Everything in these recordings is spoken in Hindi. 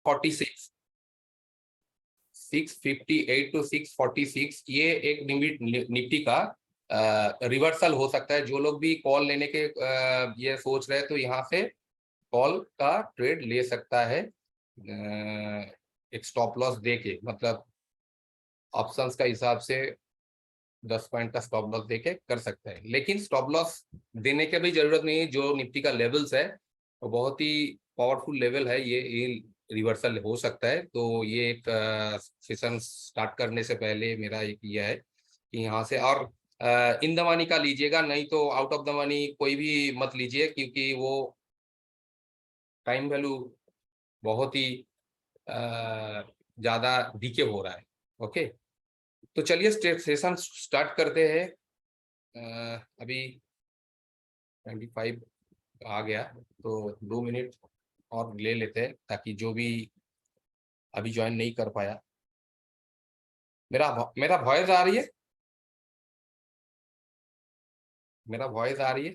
646, 658 to 646, ये एक निफ्टी का रिवर्सल हो सकता है। जो लोग भी कॉल लेने के ये सोच रहे हैं तो यहाँ से कॉल का ट्रेड ले सकता है, एक स्टॉप लॉस देके, मतलब ऑप्शंस का हिसाब से 10 पॉइंट का स्टॉप लॉस देके कर सकते हैं। लेकिन स्टॉप लॉस देने की भी जरूरत नहीं है। जो निफ्टी का लेवल्स है वो बहुत ही पावरफुल लेवल है, ये रिवर्सल हो सकता है। तो ये एक सेशन स्टार्ट करने से पहले मेरा एक ये है कि यहाँ से, और इन द मनी का लीजिएगा, नहीं तो आउट ऑफ द मनी कोई भी मत लीजिए, क्योंकि वो टाइम वैल्यू बहुत ही ज्यादा डीके हो रहा है। ओके, तो चलिए सेशन स्टार्ट करते हैं। अभी 25 आ गया, तो 2 मिनट और ले लेते हैं, ताकि जो भी अभी ज्वाइन नहीं कर पाया। मेरा वॉइस आ रही है? मेरा वॉइस आ रही है?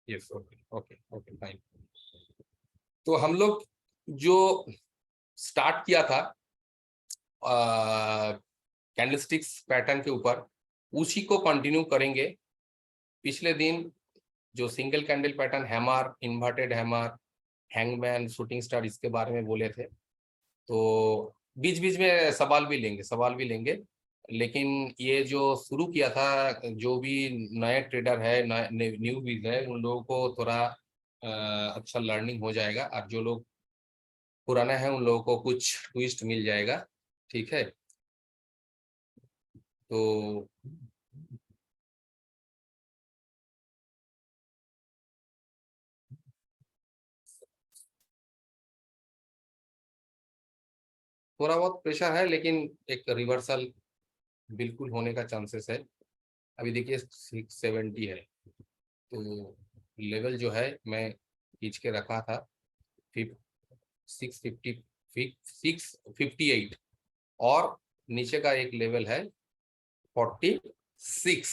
Yes, okay okay okay, fine. तो हम लोग जो स्टार्ट किया था कैंडलस्टिक्स पैटर्न के ऊपर, उसी को कंटिन्यू करेंगे। पिछले दिन जो single candle pattern, hammer, inverted hammer, hangman, shooting star, इसके बारे में बोले थे। तो बीच बीच में सवाल भी लेंगे। लेकिन ये जो शुरू किया था, जो भी नए ट्रेडर है, न्यू बीज है, उन लोगों को थोड़ा अच्छा लर्निंग हो जाएगा, और जो लोग पुराना है उन लोगों को कुछ ट्विस्ट मिल जाएगा। ठीक है, तो थोड़ा बहुत प्रेशर है, लेकिन एक रिवर्सल बिल्कुल होने का चांसेस है। अभी देखिए 670 है, तो लेवल जो है मैं खींच के रखा था 650, 658, और नीचे का एक लेवल है 46।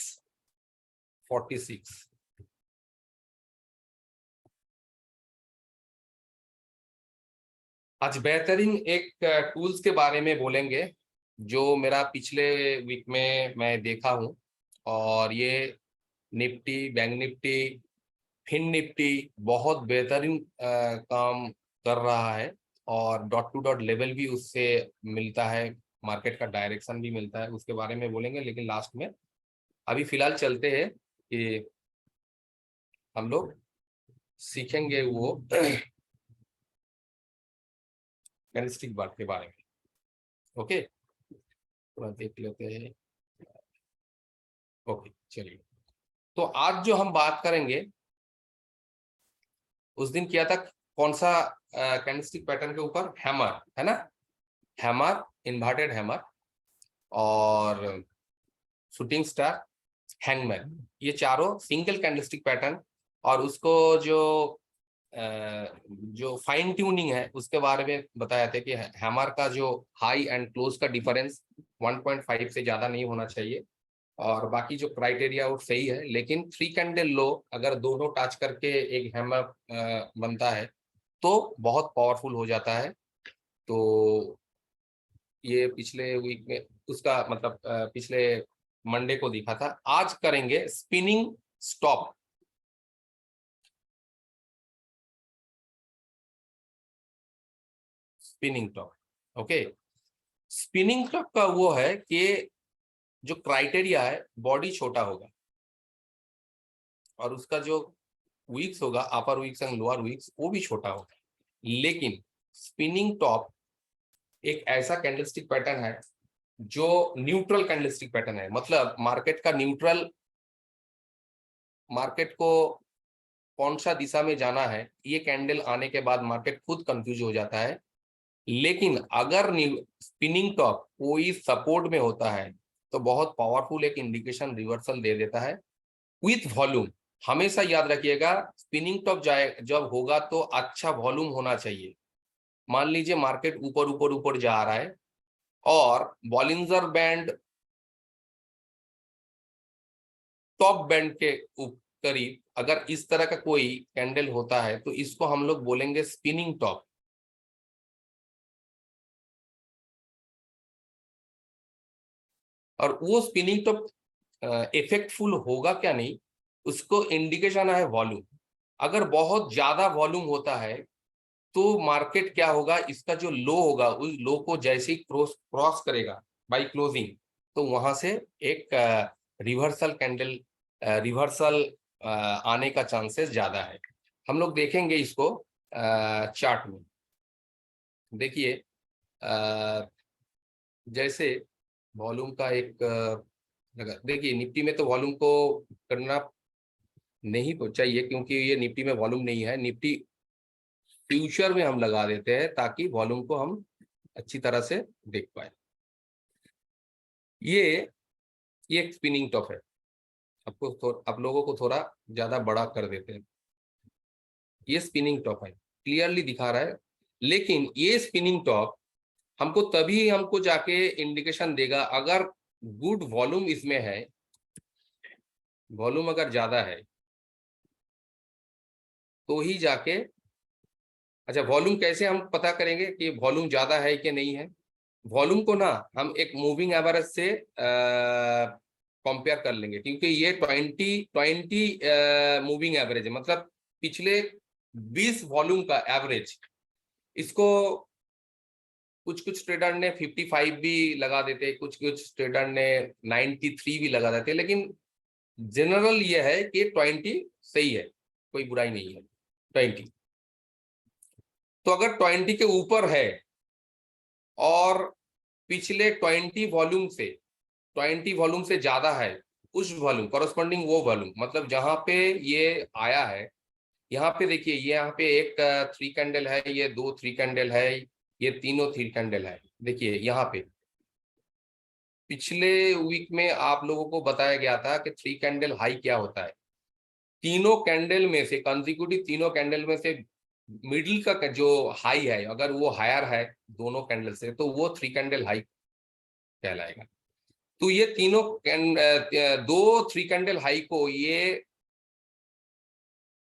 आज बेहतरीन एक टूल्स के बारे में बोलेंगे, जो मेरा पिछले वीक में मैं देखा हूँ। और ये निफ्टी, बैंक निफ्टी, फिन निफ्टी बहुत बेहतरीन काम कर रहा है, और डॉट टू डॉट लेवल भी उससे मिलता है, मार्केट का डायरेक्शन भी मिलता है, उसके बारे में बोलेंगे। लेकिन लास्ट में अभी फिलहाल चलते हैं कि हम लोग सीखेंगे वो कैंडलस्टिक बात के बारे में। ओके, तो देख लेते हैं। ओके, चलिए। तो आज जो हम बात करेंगे, उस दिन किया था कौन सा कैंडलस्टिक पैटर्न के ऊपर? हैमर, है ना? हैमर, इन्वर्टेड हैमर, और शूटिंग स्टार, हैंगमैन, ये चारों सिंगल कैंडलस्टिक पैटर्न। और उसको जो फाइन ट्यूनिंग है उसके बारे में बताया था कि हैमर का जो हाई एंड क्लोज का डिफरेंस 1.5 से ज्यादा नहीं होना चाहिए, और बाकी जो क्राइटेरिया वो सही है। लेकिन 3 कैंडल लो अगर दोनों टच करके एक हैमर बनता है तो बहुत पावरफुल हो जाता है। तो ये पिछले वीक में उसका मतलब पिछले मंडे को दिखा था। आज करेंगे spinning stop. Spinning top, okay. Spinning top का वो है कि जो क्राइटेरिया है, बॉडी छोटा होगा, और उसका जो वीक्स होगा, अपर वीक्स एंड लोअर वीक्स, वो भी छोटा होगा। लेकिन स्पिनिंग टॉप एक ऐसा कैंडलस्टिक पैटर्न है जो न्यूट्रल कैंडलस्टिक पैटर्न है। मतलब मार्केट का न्यूट्रल, मार्केट को कौन सा दिशा में जाना है, ये कैंडल आने के बाद मार्केट खुद कंफ्यूज हो जाता है। लेकिन अगर स्पिनिंग टॉप कोई सपोर्ट में होता है तो बहुत पावरफुल एक इंडिकेशन रिवर्सल दे देता है विथ वॉल्यूम। हमेशा याद रखिएगा, स्पिनिंग टॉप जाए जब होगा तो अच्छा वॉल्यूम होना चाहिए। मान लीजिए मार्केट ऊपर ऊपर ऊपर जा रहा है और बॉलिंजर बैंड टॉप बैंड के करीब अगर इस तरह का कोई कैंडल होता है तो इसको हम लोग बोलेंगे स्पिनिंग टॉप। और वो स्पिनिंग टॉप इफेक्टफुल होगा क्या नहीं, उसको इंडिकेशन है वॉल्यूम। अगर बहुत ज्यादा वॉल्यूम होता है तो मार्केट क्या होगा, इसका जो लो होगा उस लो को जैसे ही क्रॉस करेगा बाय क्लोजिंग, तो वहां से एक रिवर्सल कैंडल रिवर्सल आने का चांसेस ज्यादा है। हम लोग देखेंगे इसको चार्ट में। देखिए जैसे वॉल्यूम का एक देखिए निफ्टी में तो वॉल्यूम को करना नहीं तो चाहिए, क्योंकि ये निफ्टी में वॉल्यूम नहीं है। निफ्टी फ्यूचर में हम लगा देते हैं ताकि वॉल्यूम को हम अच्छी तरह से देख पाए। ये एक स्पिनिंग टॉप है। आप लोगों को थोड़ा ज्यादा बड़ा कर देते हैं। ये स्पिनिंग टॉप है, क्लियरली दिखा रहा है। लेकिन ये स्पिनिंग टॉप हमको तभी हमको जाके इंडिकेशन देगा अगर गुड वॉल्यूम इसमें है। वॉल्यूम अगर ज्यादा है तो ही जाके, अच्छा वॉल्यूम कैसे हम पता करेंगे कि वॉल्यूम ज्यादा है कि नहीं है? वॉल्यूम को ना हम एक मूविंग एवरेज से कंपेयर कर लेंगे, क्योंकि ये 20 मूविंग एवरेज है, मतलब पिछले 20 वॉल्यूम का एवरेज। इसको कुछ कुछ ट्रेडर ने 55 भी लगा देते, कुछ कुछ ट्रेडर ने 93 भी लगा देते, लेकिन जनरल ये है कि 20 सही है, कोई बुराई नहीं है 20। तो अगर 20 के ऊपर है और पिछले 20 वॉल्यूम से ज्यादा है, उस वॉल्यूम करस्पॉन्डिंग वो वॉल्यूम, मतलब जहां पे ये आया है, यहाँ पे देखिए ये यहाँ पे एक 3 कैंडल है, ये 2 3 कैंडल है, ये तीनों 3 कैंडल है। देखिए यहाँ पे पिछले वीक में आप लोगों को बताया गया था कि 3 कैंडल हाई क्या होता है। तीनों कैंडल में से कंसेक्यूटिव तीनों कैंडल में से मिडिल का जो हाई है, अगर वो हायर है दोनों कैंडल से, तो वो 3 कैंडल हाई कहलाएगा। तो ये तीनों दो 3 कैंडल हाई को ये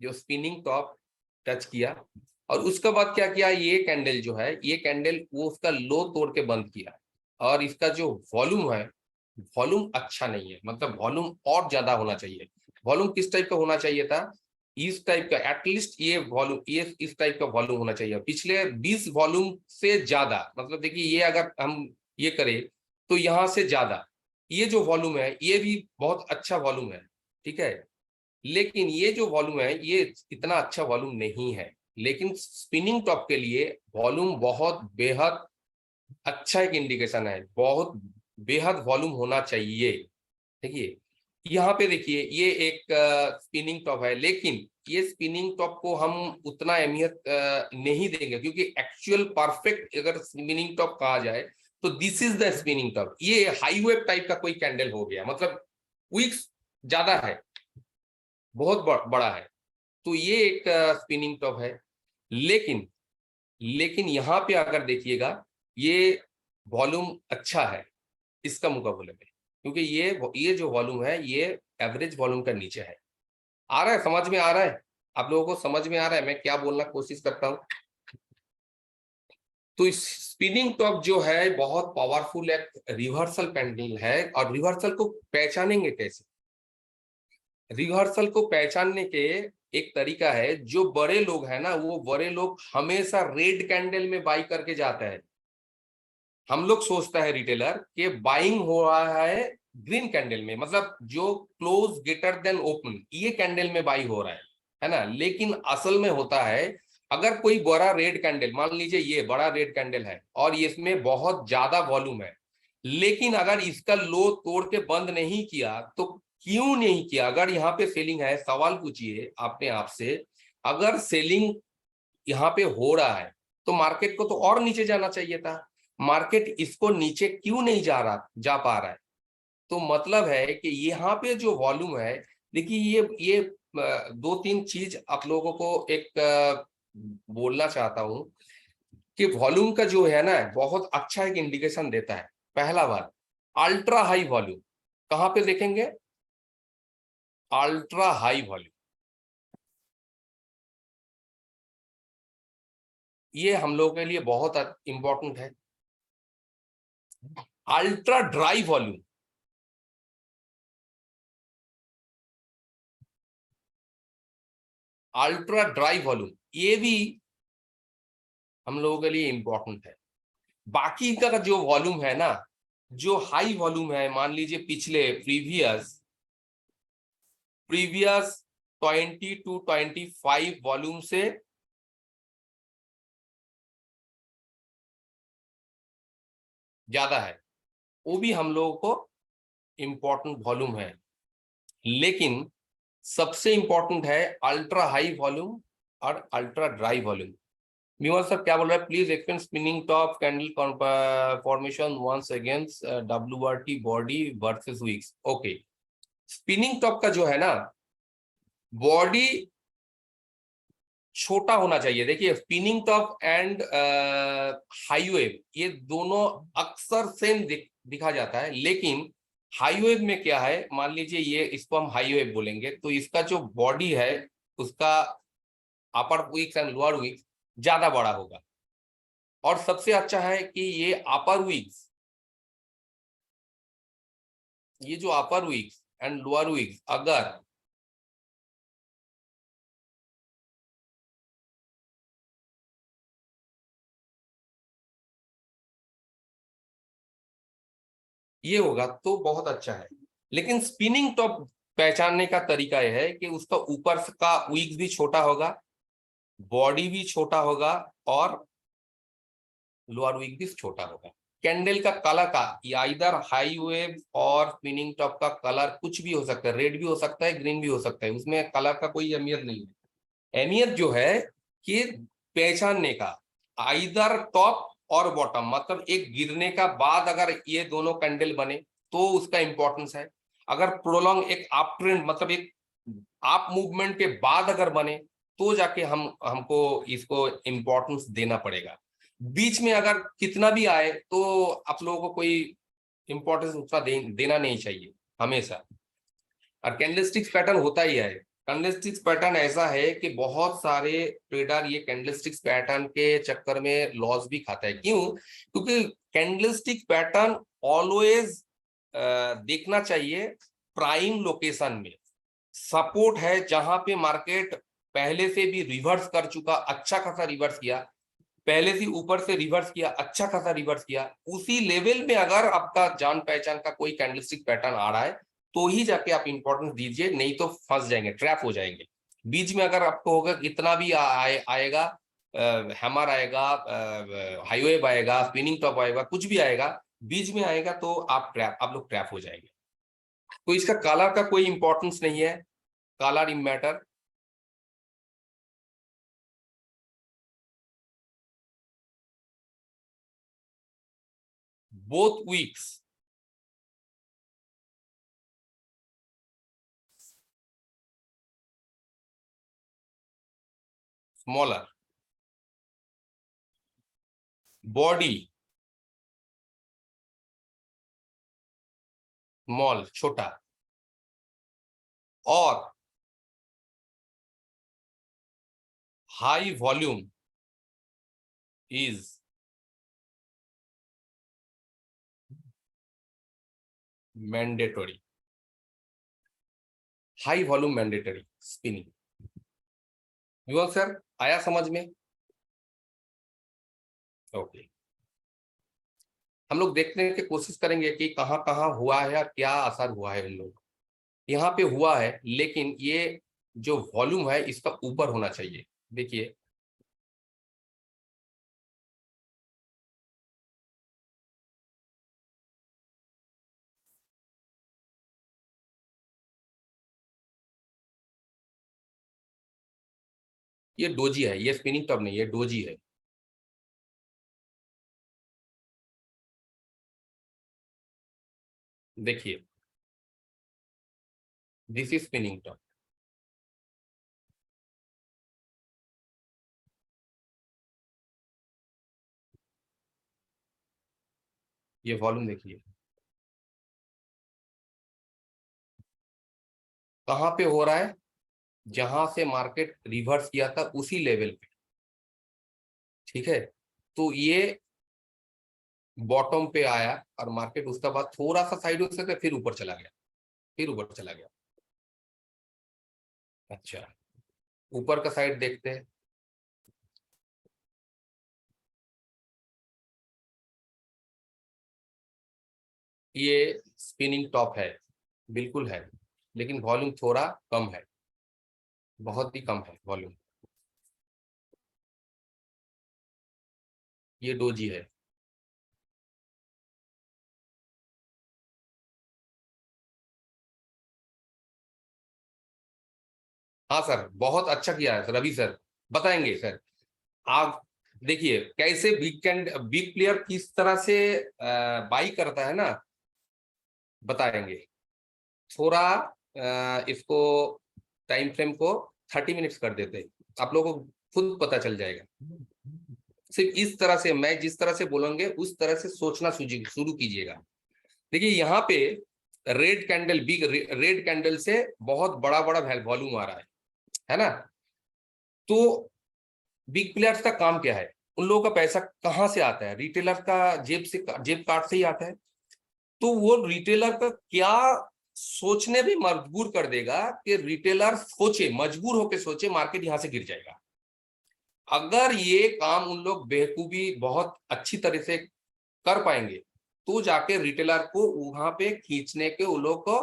जो स्पिनिंग टॉप टच किया, और उसके बाद क्या किया, ये कैंडल जो है, ये कैंडल वो उसका लो तोड़ के बंद किया। और इसका जो वॉल्यूम है, वॉल्यूम अच्छा नहीं है, मतलब वॉल्यूम और ज्यादा होना चाहिए। वॉल्यूम किस टाइप का होना चाहिए था, इस टाइप का, एटलीस्ट ये वॉल्यूम, ये इस टाइप का वॉल्यूम होना चाहिए पिछले 20 वॉल्यूम से ज्यादा। मतलब देखिए ये अगर हम ये करें तो यहाँ से ज्यादा ये जो वॉल्यूम है ये भी बहुत अच्छा वॉल्यूम है, ठीक है। लेकिन ये जो वॉल्यूम है ये इतना अच्छा वॉल्यूम नहीं है। लेकिन स्पिनिंग टॉप के लिए वॉल्यूम बहुत बेहद अच्छा एक इंडिकेशन है, बहुत बेहद वॉल्यूम होना चाहिए। देखिए यहाँ पे देखिए ये एक स्पिनिंग टॉप है, लेकिन ये स्पिनिंग टॉप को हम उतना अहमियत नहीं देंगे, क्योंकि एक्चुअल परफेक्ट अगर स्पिनिंग टॉप कहा जाए तो this is the spinning top. ये हाई वेव टाइप का कोई कैंडल हो गया, मतलब विक्स ज्यादा है, बहुत बड़ा है, तो ये एक स्पिनिंग टॉप है। लेकिन यहाँ पे अगर देखिएगा ये वॉल्यूम अच्छा है इसका मुकाबले में, क्योंकि ये जो वॉल्यूम है ये एवरेज वॉल्यूम का नीचे है। आ रहा है, समझ में आ रहा है? आप लोगों को समझ में आ रहा है मैं क्या बोलना कोशिश करता हूं? तो इस स्पिनिंग टॉप जो है बहुत पावरफुल एक रिवर्सल कैंडल है। और रिवर्सल को पहचानेंगे कैसे? रिवर्सल को पहचानने के एक तरीका है, जो बड़े लोग हैं ना, वो बड़े लोग हमेशा रेड कैंडल में बाई करके जाता है। हम लोग सोचता है रिटेलर कि बाइंग हो रहा है ग्रीन कैंडल में, मतलब जो क्लोज ग्रेटर देन ओपन, ये कैंडल में बाई हो रहा है ना। लेकिन असल में होता है, अगर कोई बड़ा रेड कैंडल, मान लीजिए ये बड़ा रेड कैंडल है और इसमें बहुत ज्यादा वॉल्यूम है, लेकिन अगर इसका लो तोड़ के बंद नहीं किया तो क्यों नहीं किया? अगर यहाँ पे सेलिंग है, सवाल पूछिए अपने आप से, अगर सेलिंग यहाँ पे हो रहा है तो मार्केट को तो और नीचे जाना चाहिए था। मार्केट इसको नीचे क्यों नहीं जा पा रहा है? तो मतलब है कि यहाँ पे जो वॉल्यूम है, देखिए ये 2-3 चीज आप लोगों को एक बोलना चाहता हूं कि वॉल्यूम का जो है ना बहुत अच्छा एक इंडिकेशन देता है। पहला बात, अल्ट्रा हाई वॉल्यूम कहाँ पे देखेंगे? अल्ट्रा हाई वॉल्यूम, ये हम लोगों के लिए बहुत इंपॉर्टेंट है। Ultra dry volume, ultra dry volume, ये भी हम लोगों के लिए इंपॉर्टेंट है। बाकी का जो वॉल्यूम है ना, जो हाई वॉल्यूम है, मान लीजिए पिछले प्रीवियस प्रीवियस 20 to 25 वॉल्यूम से ज्यादा है, वो भी हम लोगों को इंपॉर्टेंट वॉल्यूम है। लेकिन सबसे इंपॉर्टेंट है अल्ट्रा हाई वॉल्यूम और ultra dry volume. Vimal sir क्या बोल रहा है, please explain spinning top candle formation once against WRT body versus wicks. Okay, spinning top का जो है ना, बॉडी छोटा होना चाहिए। देखिए spinning top and high wave, ये दोनों अक्सर सेम दिखा जाता है, लेकिन हाई वेव में क्या है, मान लीजिए ये, इसको हम हाई वेव बोलेंगे, तो इसका जो बॉडी है उसका अपर विक्स एंड लोअर विक्स ज्यादा बड़ा होगा। और सबसे अच्छा है कि ये अपर विक्स, ये जो अपर विक्स एंड लोअर विक्स अगर ये होगा तो बहुत अच्छा है। लेकिन स्पिनिंग टॉप पहचानने का तरीका यह है कि उसका ऊपर का विक्स भी छोटा होगा, बॉडी भी छोटा होगा, और लोअर विक भी छोटा होगा। कैंडल का कलर का, या इधर हाई वेव और स्पिनिंग टॉप का कलर कुछ भी हो सकता है, रेड भी हो सकता है, ग्रीन भी हो सकता है, उसमें कलर का कोई अहमियत नहीं है। अहमियत जो है कि पहचानने का, आइदर टॉप और बॉटम, मतलब एक गिरने का बाद अगर ये दोनों कैंडल बने तो उसका इंपॉर्टेंस है। अगर प्रोलॉन्ग एक अप ट्रेंड, मतलब एक अप मूवमेंट के बाद अगर बने, तो जाके हमको इसको इंपॉर्टेंस देना पड़ेगा। बीच में अगर कितना भी आए तो आप लोगों को कोई इंपॉर्टेंस उतना देना नहीं चाहिए हमेशा। और कैंडलस्टिक्स पैटर्न होता ही है, कैंडलस्टिक्स पैटर्न ऐसा है कि बहुत सारे ट्रेडर ये कैंडलस्टिक्स पैटर्न के चक्कर में लॉस भी खाता है। क्यों? क्योंकि कैंडलस्टिक पैटर्न ऑलवेज देखना चाहिए प्राइम लोकेशन में। सपोर्ट है जहां पे मार्केट पहले से भी रिवर्स कर चुका, अच्छा खासा रिवर्स किया, पहले से ऊपर से रिवर्स किया, अच्छा खासा रिवर्स किया, उसी लेवल में अगर आपका जान पहचान का कोई कैंडलस्टिक पैटर्न आ रहा है तो ही जाके आप इंपॉर्टेंस दीजिए, नहीं तो फंस जाएंगे, ट्रैप हो जाएंगे। बीच में अगर आपको होगा कितना भी आएगा, हैमर आएगा, हाईवे आएगा, स्पिनिंग टॉप आएगा, कुछ भी आएगा, बीच में आएगा तो आप लोग ट्रैप हो जाएंगे। तो इसका कलर का कोई इंपॉर्टेंस नहीं है, colour in matter. Both weeks smaller, body small छोटा, और high volume is mandatory, high volume mandatory spinning. विवल सर आया समझ में? ओके, हम लोग देखने की कोशिश करेंगे कि कहाँ कहाँ हुआ है और क्या असर हुआ है। इन लोग यहाँ पे हुआ है, लेकिन ये जो वॉल्यूम है इसका ऊपर होना चाहिए। देखिए ये डोजी है, ये स्पिनिंग टॉप नहीं, ये डोजी है। देखिए दिस इज स्पिनिंग टॉप, ये वॉल्यूम देखिए, कहां पे हो रहा है? जहां से मार्केट रिवर्स किया था उसी लेवल पे, ठीक है। तो ये बॉटम पे आया और मार्केट उसके बाद थोड़ा सा साइड हो सकता, फिर ऊपर चला गया, फिर ऊपर चला गया। अच्छा, ऊपर का साइड देखते हैं। ये स्पिनिंग टॉप है, बिल्कुल है, लेकिन वॉल्यूम थोड़ा कम है, बहुत ही कम है वॉल्यूम। ये डोजी है। हाँ सर, बहुत अच्छा किया है सर, रवि सर बताएंगे सर। आप देखिए कैसे बिग प्लेयर किस तरह से बाई करता है ना, बताएंगे। थोड़ा इसको टाइम फ्रेम को 30 मिनट्स कर देते हैं, आप लोगों को खुद पता चल जाएगा। सिर्फ इस तरह से, मैं जिस तरह से बोलेंगे उस तरह से सोचना शुरू कीजिएगा। देखिए यहाँ पे red candle, big red candle से बहुत बड़ा बड़ा वॉल्यूम आ रहा है ना। तो बिग प्लेयर्स का काम क्या है? उन लोगों का पैसा कहां से आता है? रिटेलर का जेब कार्ड से ही आता है। तो वो रिटेलर का क्या सोचने भी मजबूर कर देगा कि रिटेलर सोचे, मजबूर होकर सोचे मार्केट यहां से गिर जाएगा। अगर ये काम उन लोग बेवकूफी बहुत अच्छी तरह से कर पाएंगे तो जाके रिटेलर को वहां पे खींचने के उन लोग को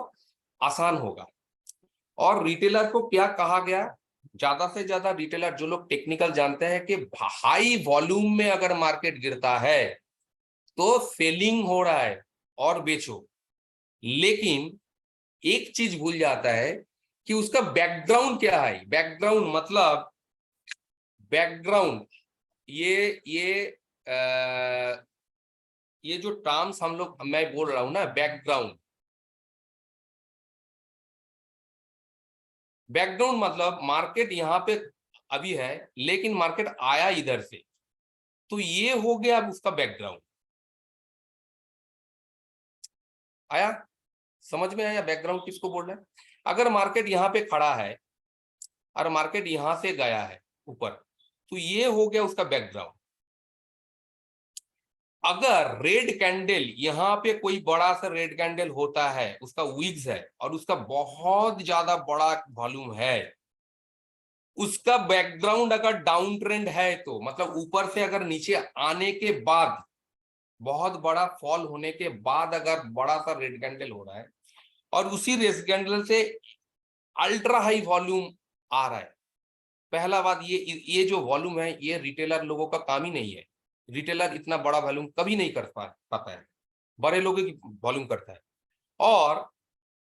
आसान होगा। और रिटेलर को क्या कहा गया? ज्यादा से ज्यादा रिटेलर, जो लोग टेक्निकल जानते हैं कि हाई वॉल्यूम में अगर मार्केट गिरता है तो सेलिंग हो रहा है और बेचो। लेकिन एक चीज भूल जाता है कि उसका बैकग्राउंड क्या है। बैकग्राउंड मतलब, बैकग्राउंड आ, ये जो टर्म्स हम लोग, मैं बोल रहा हूं ना, बैकग्राउंड। बैकग्राउंड मतलब मार्केट यहाँ पे अभी है, लेकिन मार्केट आया इधर से, तो ये हो गया अब उसका बैकग्राउंड। आया समझ में? आया बैकग्राउंड किसको बोल रहा है? अगर मार्केट यहाँ पे खड़ा है और मार्केट यहां से गया है ऊपर, तो ये हो गया उसका बैकग्राउंड। अगर रेड कैंडल, यहाँ पे कोई बड़ा सा रेड कैंडल होता है, उसका विग्स है और उसका बहुत ज्यादा बड़ा वॉल्यूम है, उसका बैकग्राउंड अगर डाउन ट्रेंड है, तो मतलब ऊपर से अगर नीचे आने के बाद, बहुत बड़ा फॉल होने के बाद अगर बड़ा सा रेड कैंडल हो रहा है और उसी रेड कैंडल से अल्ट्रा हाई वॉल्यूम आ रहा है, पहला बात, ये जो वॉल्यूम है ये रिटेलर लोगों का काम ही नहीं है। रिटेलर इतना बड़ा वॉल्यूम कभी नहीं कर पाता है, बड़े लोगों की वॉल्यूम करता है। और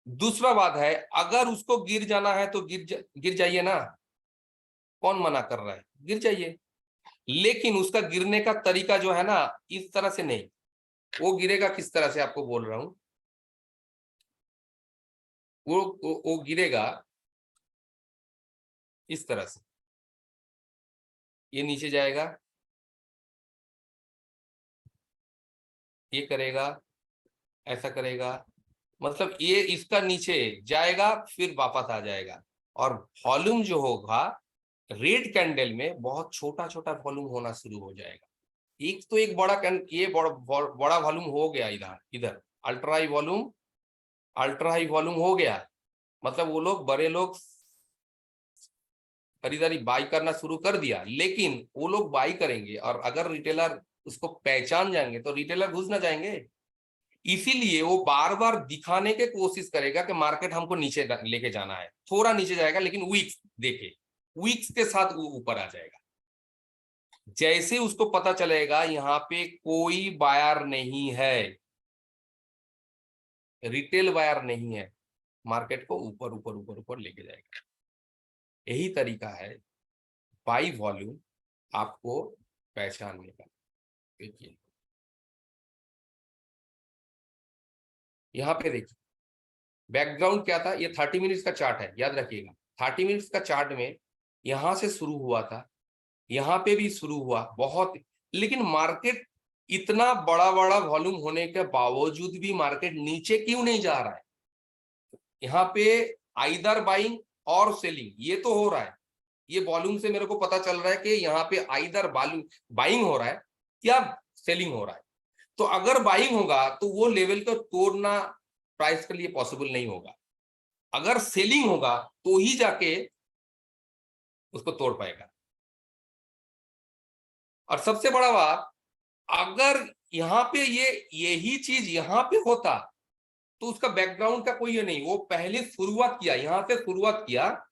दूसरा बात है, अगर उसको गिर जाना है तो गिर जाइए ना, कौन मना कर रहा है? गिर जाइए। लेकिन उसका गिरने का तरीका जो है ना, इस तरह से नहीं। वो गिरेगा किस तरह से आपको बोल रहा हूं। वो गिरेगा इस तरह से, ये नीचे जाएगा, ये करेगा, ऐसा करेगा, मतलब ये इसका नीचे जाएगा फिर वापस आ जाएगा। और वॉल्यूम जो होगा रेड कैंडल में बहुत छोटा छोटा वॉल्यूम होना शुरू हो जाएगा। एक तो एक ये बड़ा वॉल्यूम हो गया, इधर इधर अल्ट्रा हाई वॉल्यूम हो गया, मतलब वो लोग, बड़े लोग खरीदारी बाई करना शुरू कर दिया। लेकिन वो लोग बाई करेंगे और अगर रिटेलर उसको पहचान जाएंगे तो रिटेलर घुस ना जाएंगे। इसीलिए वो बार बार दिखाने की कोशिश करेगा कि मार्केट हमको नीचे लेके जाना है, थोड़ा नीचे जाएगा लेकिन वीक्स देखे, वीक्स के साथ वो ऊपर आ जाएगा। जैसे उसको पता चलेगा यहाँ पे कोई बायर नहीं है, रिटेल बायर नहीं है, मार्केट को ऊपर ऊपर ऊपर ऊपर लेके जाएगा। यही तरीका है बाई वॉल्यूम आपको पहचानने का। देखिए यहाँ पे देखिए बैकग्राउंड क्या था, ये 30 मिनट्स का चार्ट है, याद रखिएगा। 30 मिनट्स का चार्ट में यहां से शुरू हुआ था, यहाँ पे भी शुरू हुआ बहुत, लेकिन मार्केट इतना बड़ा बड़ा वॉल्यूम होने के बावजूद भी मार्केट नीचे क्यों नहीं जा रहा है? यहाँ पे आइदर बाइंग और सेलिंग, ये तो हो रहा है, ये वॉल्यूम से मेरे को पता चल रहा है कि यहाँ पे आइदर बाइंग हो रहा है या सेलिंग हो रहा है। तो अगर बाइंग होगा तो वो लेवल को तोड़ना प्राइस के लिए पॉसिबल नहीं होगा, अगर सेलिंग होगा तो ही जाके उसको तोड़ पाएगा। और सबसे बड़ा बात, अगर यहाँ पे यही चीज यहाँ पे होता तो उसका बैकग्राउंड का कोई ये नहीं, वो पहले शुरुआत किया, यहाँ से शुरुआत किया,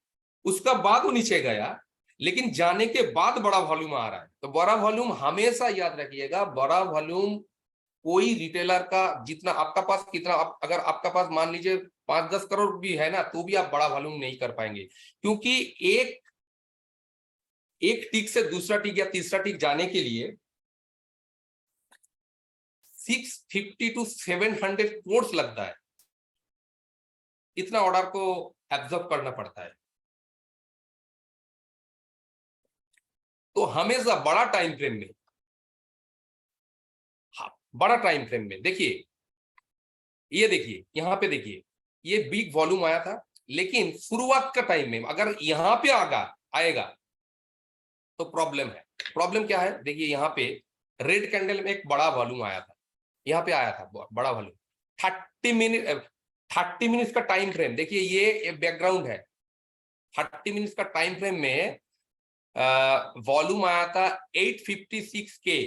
उसका बाद वो नीचे गया, लेकिन जाने के बाद बड़ा वॉल्यूम आ रहा है। तो बड़ा वॉल्यूम हमेशा याद रखिएगा, बड़ा वॉल्यूम कोई रिटेलर का जितना आपका पास कितना अगर आपका पास मान लीजिए 5-10 करोड़ भी है ना, तो भी आप बड़ा वॉल्यूम नहीं कर पाएंगे, क्योंकि एक टिक से दूसरा टिक या तीसरा टिक जाने के लिए 650 to 700 करोड़ लगता है, इतना ऑर्डर को एब्जॉर्ब करना पड़ता है। तो हमेशा बड़ा टाइम फ्रेम में, हाँ बड़ा टाइम फ्रेम में देखिए, ये देखिए यहाँ पे देखिए, ये बिग वॉल्यूम आया था, लेकिन शुरुआत का टाइम में अगर यहाँ पे आएगा तो प्रॉब्लम है। प्रॉब्लम क्या है, देखिए यहाँ पे रेड कैंडल में एक बड़ा वॉल्यूम आया था, यहाँ पे आया था बड़ा वॉल्यूम 30 मिनट्स का टाइम फ्रेम, देखिए ये बैकग्राउंड है। 30 मिनट्स का टाइम फ्रेम में वॉल्यूम आया था 856 के।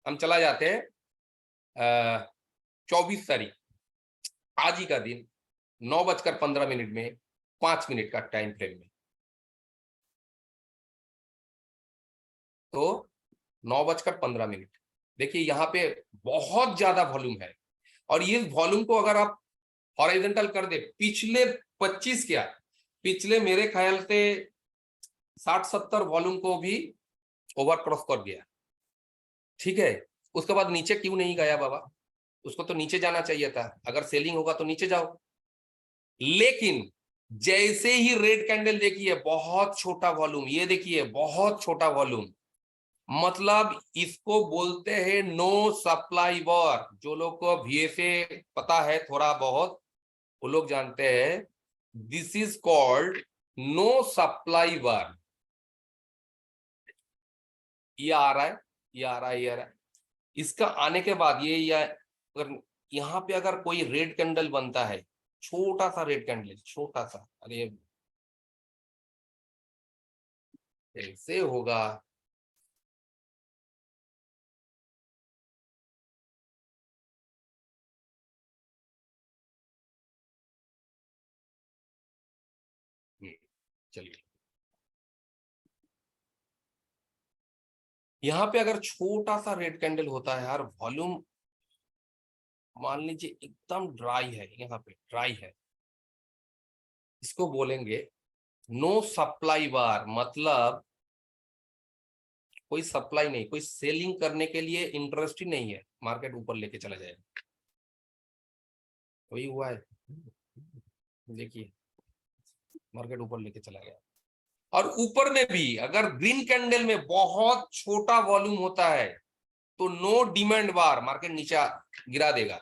हम चला जाते हैं 24 तारीख, आज ही का दिन 9:15 में 5 मिनट का टाइम फ्रेम में, तो 9:15 देखिए यहाँ पे बहुत ज्यादा वॉल्यूम है। और ये वॉल्यूम को अगर आप हॉरिजॉन्टल कर दे, पिछले 25 क्या, पिछले मेरे ख्याल से 60-70 वॉल्यूम को भी ओवर क्रॉस कर गया, ठीक है। उसके बाद नीचे क्यों नहीं गया बाबा, उसको तो नीचे जाना चाहिए था, अगर सेलिंग होगा तो नीचे जाओ। लेकिन जैसे ही रेड कैंडल देखिए, बहुत छोटा वॉल्यूम, ये देखिए बहुत छोटा वॉल्यूम, मतलब इसको बोलते हैं नो सप्लाई वॉर। जो लोग को VFA पता है थोड़ा बहुत, वो लोग जानते हैं, this is called no supply war. ये आ रहा है, ये आ रहा है, ये आ रहा है, इसका आने के बाद ये अगर यहाँ पे अगर कोई रेड कैंडल बनता है, छोटा सा रेड कैंडल, छोटा सा, अरे कैसे होगा। चलिए, यहाँ पे अगर छोटा सा रेड कैंडल होता है यार, वॉल्यूम मान लीजिए एकदम ड्राई है, यहाँ पे ड्राई है, इसको बोलेंगे नो सप्लाई बार, मतलब कोई सप्लाई नहीं, कोई सेलिंग करने के लिए इंटरेस्ट ही नहीं है, मार्केट ऊपर लेके चला जाएगा। वही हुआ है, देखिए मार्केट ऊपर लेके चला गया। और ऊपर में भी अगर ग्रीन कैंडल में बहुत छोटा वॉल्यूम होता है तो नो डिमांड बार, मार्केट नीचे गिरा देगा।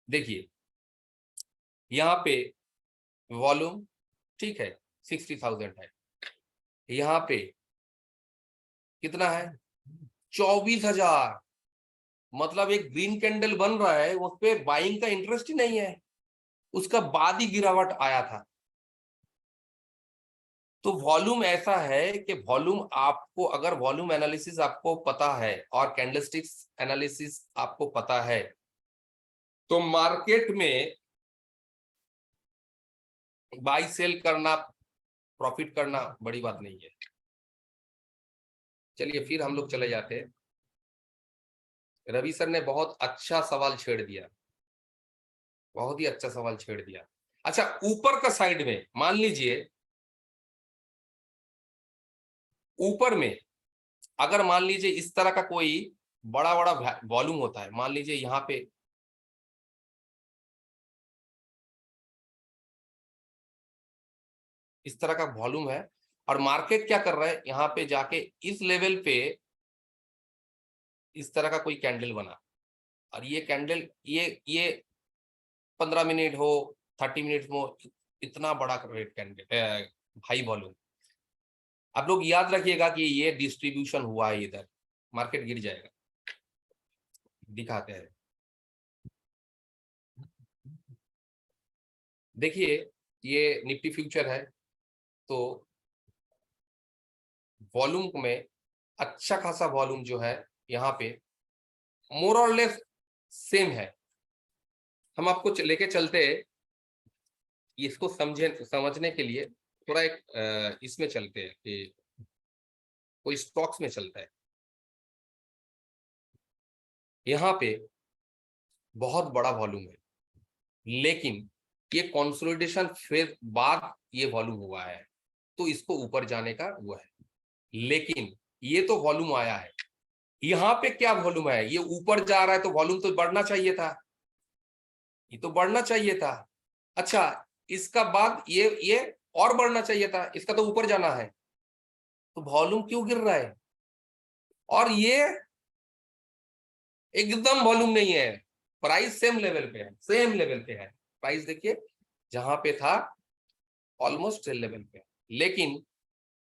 देखिए यहाँ पे वॉल्यूम ठीक है 60,000 है, यहाँ पे कितना है 24,000, मतलब एक ग्रीन कैंडल बन रहा है, उस पर बाइंग का इंटरेस्ट ही नहीं है, उसका बाद ही गिरावट आया था। तो वॉल्यूम ऐसा है कि वॉल्यूम आपको, अगर वॉल्यूम एनालिसिस आपको पता है और कैंडलस्टिक्स एनालिसिस आपको पता है, तो मार्केट में बाई सेल करना, प्रॉफिट करना बड़ी बात नहीं है। चलिए फिर हम लोग चले जाते हैं, रवि सर ने बहुत अच्छा सवाल छेड़ दिया, बहुत ही अच्छा सवाल छेड़ दिया। अच्छा, ऊपर का साइड में मान लीजिए, ऊपर में अगर मान लीजिए इस तरह का कोई बड़ा बड़ा वॉल्यूम होता है, मान लीजिए यहाँ पे इस तरह का वॉल्यूम है, और मार्केट क्या कर रहा है, यहाँ पे जाके इस लेवल पे इस तरह का कोई कैंडल बना, और ये कैंडल ये 15 मिनट हो 30 मिनट हो, इतना बड़ा रेट कैंडल, हाई वॉल्यूम। आप लोग याद रखिएगा कि ये डिस्ट्रीब्यूशन हुआ है, इधर मार्केट गिर जाएगा। दिखाते हैं, देखिए ये निफ्टी फ्यूचर है, तो वॉल्यूम में अच्छा खासा वॉल्यूम जो है यहाँ पे मोर और लेस सेम है। हम आपको लेके चलते हैं, इसको समझने के लिए थोड़ा एक इसमें चलते हैं कि कोई स्टॉक्स में चलता है। यहाँ पे बहुत बड़ा वॉल्यूम है, लेकिन ये कंसोलिडेशन फेज बाद ये वॉल्यूम हुआ है, तो इसको ऊपर जाने का वो है। लेकिन ये तो वॉल्यूम आया है, यहाँ पे क्या वॉल्यूम है, ये ऊपर जा रहा है, तो वॉल्यूम तो बढ़ना चाहिए था, ये तो बढ़ना चाहिए था। अच्छा, इसका बाद ये और बढ़ना चाहिए था, इसका तो ऊपर जाना है, तो वॉल्यूम क्यों गिर रहा है? और ये एकदम वॉल्यूम नहीं है, प्राइस सेम लेवल पे है, सेम लेवल पे है प्राइस। देखिए जहां पे था ऑलमोस्ट सेम लेवल पे, लेकिन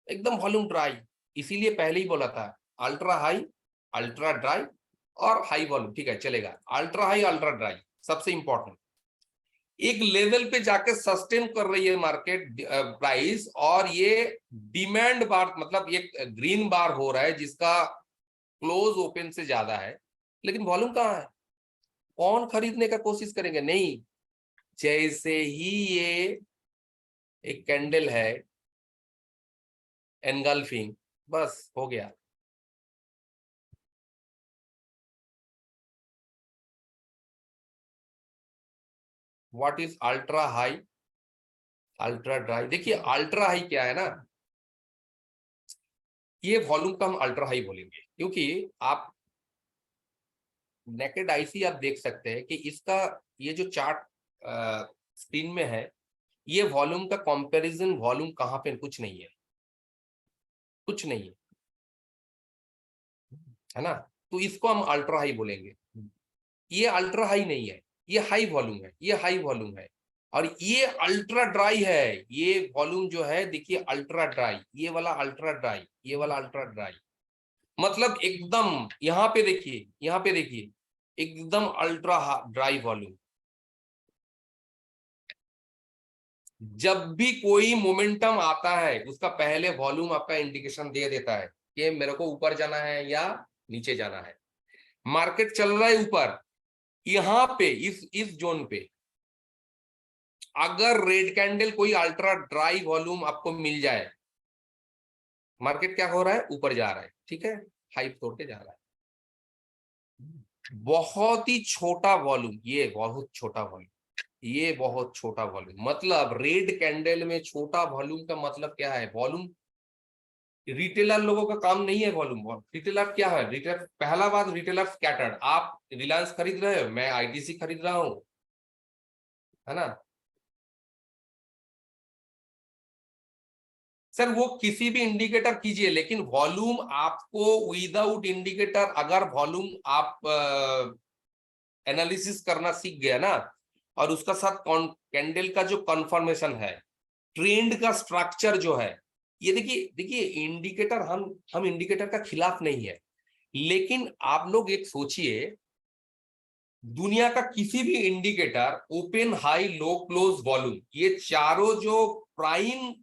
एकदम वॉल्यूम ड्राई। इसीलिए पहले ही बोला था अल्ट्रा हाई, अल्ट्रा ड्राई और हाई वॉल्यूम, ठीक है चलेगा। अल्ट्रा हाई, अल्ट्रा ड्राई सबसे इंपॉर्टेंट। एक लेवल पे जाके सस्टेन कर रही है मार्केट प्राइस, और ये डिमांड बार, मतलब ये ग्रीन बार हो रहा है जिसका क्लोज ओपन से ज्यादा है, लेकिन वॉल्यूम कहाँ है? कौन खरीदने का कोशिश करेंगे? नहीं। जैसे ही ये एक कैंडल है एनगल्फिंग, बस हो गया। What is ultra high, ultra dry? देखिए अल्ट्रा हाई क्या है ना, ये वॉल्यूम का हम अल्ट्रा हाई बोलेंगे, क्योंकि आप नेकेड आईसी आप देख सकते हैं कि इसका ये जो चार्ट स्क्रीन में है, ये वॉल्यूम का कंपैरिजन वॉल्यूम कहाँ पे, कुछ नहीं है, कुछ नहीं है, है ना? तो इसको हम अल्ट्रा हाई बोलेंगे। ये अल्ट्रा हाई नहीं है, ये हाई वॉल्यूम है, ये हाई वॉल्यूम है। और ये अल्ट्रा ड्राई है, ये वॉल्यूम जो है देखिए अल्ट्रा ड्राई, ये वाला अल्ट्रा ड्राई, ये वाला अल्ट्रा ड्राई, मतलब एकदम यहाँ पे देखिए, यहाँ पे देखिए एकदम अल्ट्रा ड्राई वॉल्यूम। जब भी कोई मोमेंटम आता है, उसका पहले वॉल्यूम आपका इंडिकेशन दे देता है कि मेरे को ऊपर जाना है या नीचे जाना है। मार्केट चल रहा है ऊपर, यहाँ पे इस जोन पे अगर रेड कैंडल कोई अल्ट्रा ड्राई वॉल्यूम आपको मिल जाए, मार्केट क्या हो रहा है? ऊपर जा रहा है, ठीक है, हाई तोड़ के जा रहा है। बहुत ही छोटा वॉल्यूम, ये बहुत छोटा वॉल्यूम, ये बहुत छोटा वॉल्यूम, मतलब रेड कैंडल में छोटा वॉल्यूम का मतलब क्या है? वॉल्यूम रिटेलर लोगों का काम नहीं है वॉल्यूम। रिटेलर क्या है? रिटेलर, पहला बात, रिटेलर स्कैटर्ड। आप रिलायंस खरीद रहे हो, मैं आईटीसी खरीद रहा हूं, है ना सर? वो किसी भी इंडिकेटर कीजिए, लेकिन वॉल्यूम आपको विदाउट इंडिकेटर, अगर वॉल्यूम आप एनालिसिस करना सीख गया ना, और उसका साथ कैंडल का जो कंफर्मेशन है, ट्रेंड का स्ट्रक्चर जो है, ये देखिए देखिए इंडिकेटर, हम इंडिकेटर का खिलाफ नहीं है, लेकिन आप लोग एक सोचिए, दुनिया का किसी भी indicator, open high low close volume, ये चारों जो प्राइम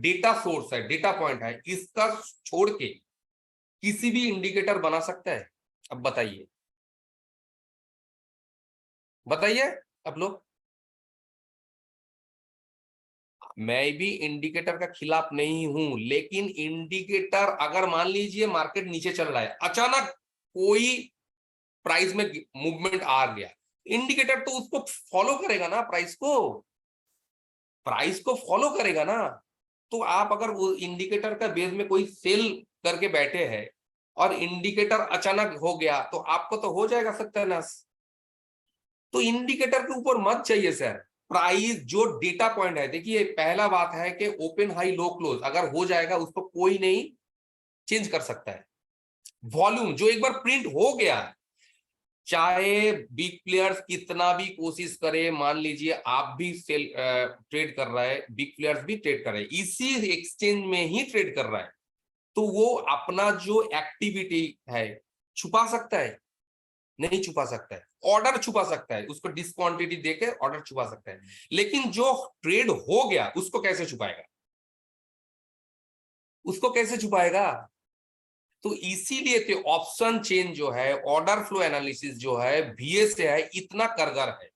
डेटा सोर्स है, डेटा पॉइंट है, इसका छोड़ के किसी भी इंडिकेटर बना सकता है? अब बताइए, बताइए आप लोग। मैं भी इंडिकेटर का खिलाफ नहीं हूं, लेकिन इंडिकेटर अगर मान लीजिए मार्केट नीचे चल रहा है, अचानक कोई प्राइस में मूवमेंट आ गया, इंडिकेटर तो उसको फॉलो करेगा ना, प्राइस को फॉलो करेगा ना। तो आप अगर वो इंडिकेटर का बेस में कोई सेल करके बैठे हैं और इंडिकेटर अचानक हो गया, तो आपको तो हो जाएगा सत्यानाश। तो इंडिकेटर के ऊपर मत चाहिए सर, प्राइस जो डेटा पॉइंट है, देखिए पहला बात है कि ओपन हाई लो क्लोज अगर हो जाएगा, उसको कोई नहीं चेंज कर सकता है। वॉल्यूम जो एक बार प्रिंट हो गया, चाहे बिग प्लेयर्स कितना भी कोशिश करे, मान लीजिए आप भी सेल ट्रेड कर रहा है, बिग प्लेयर्स भी ट्रेड कर रहे हैं, इसी एक्सचेंज में ही ट्रेड कर रहा है, तो वो अपना जो एक्टिविटी है छुपा सकता है? नहीं छुपा सकता है। ऑर्डर छुपा सकता है, उसको डिसक्वांटिटी देके ऑर्डर छुपा सकता है, लेकिन जो ट्रेड हो गया उसको कैसे छुपाएगा? उसको कैसे छुपाएगा? तो इसीलिए तो ऑप्शन चेन जो है, ऑर्डर फ्लो एनालिसिस जो है, बीएस से है, इतना कारगर है,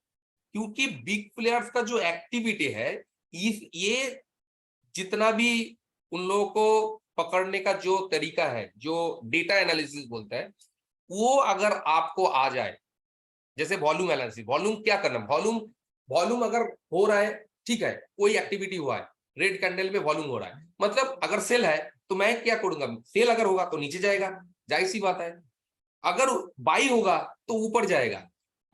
क्योंकि बिग प्लेयर्स का जो एक्टिविटी है, ये जितना भी उन लोगों को पकड़ने का जो तरीका है, जो डेटा एनालिसिस बोलता है, वो अगर आपको आ जाए, जैसे वॉल्यूम एनालिसिस, वॉल्यूम क्या करना, वॉल्यूम वॉल्यूम अगर हो रहा है, ठीक है, कोई एक्टिविटी हुआ है, रेड कैंडल में वॉल्यूम हो रहा है, मतलब अगर सेल है तो मैं क्या करूंगा, सेल अगर होगा तो नीचे जाएगा, जाहिर सी बात है, अगर बाई होगा तो ऊपर जाएगा।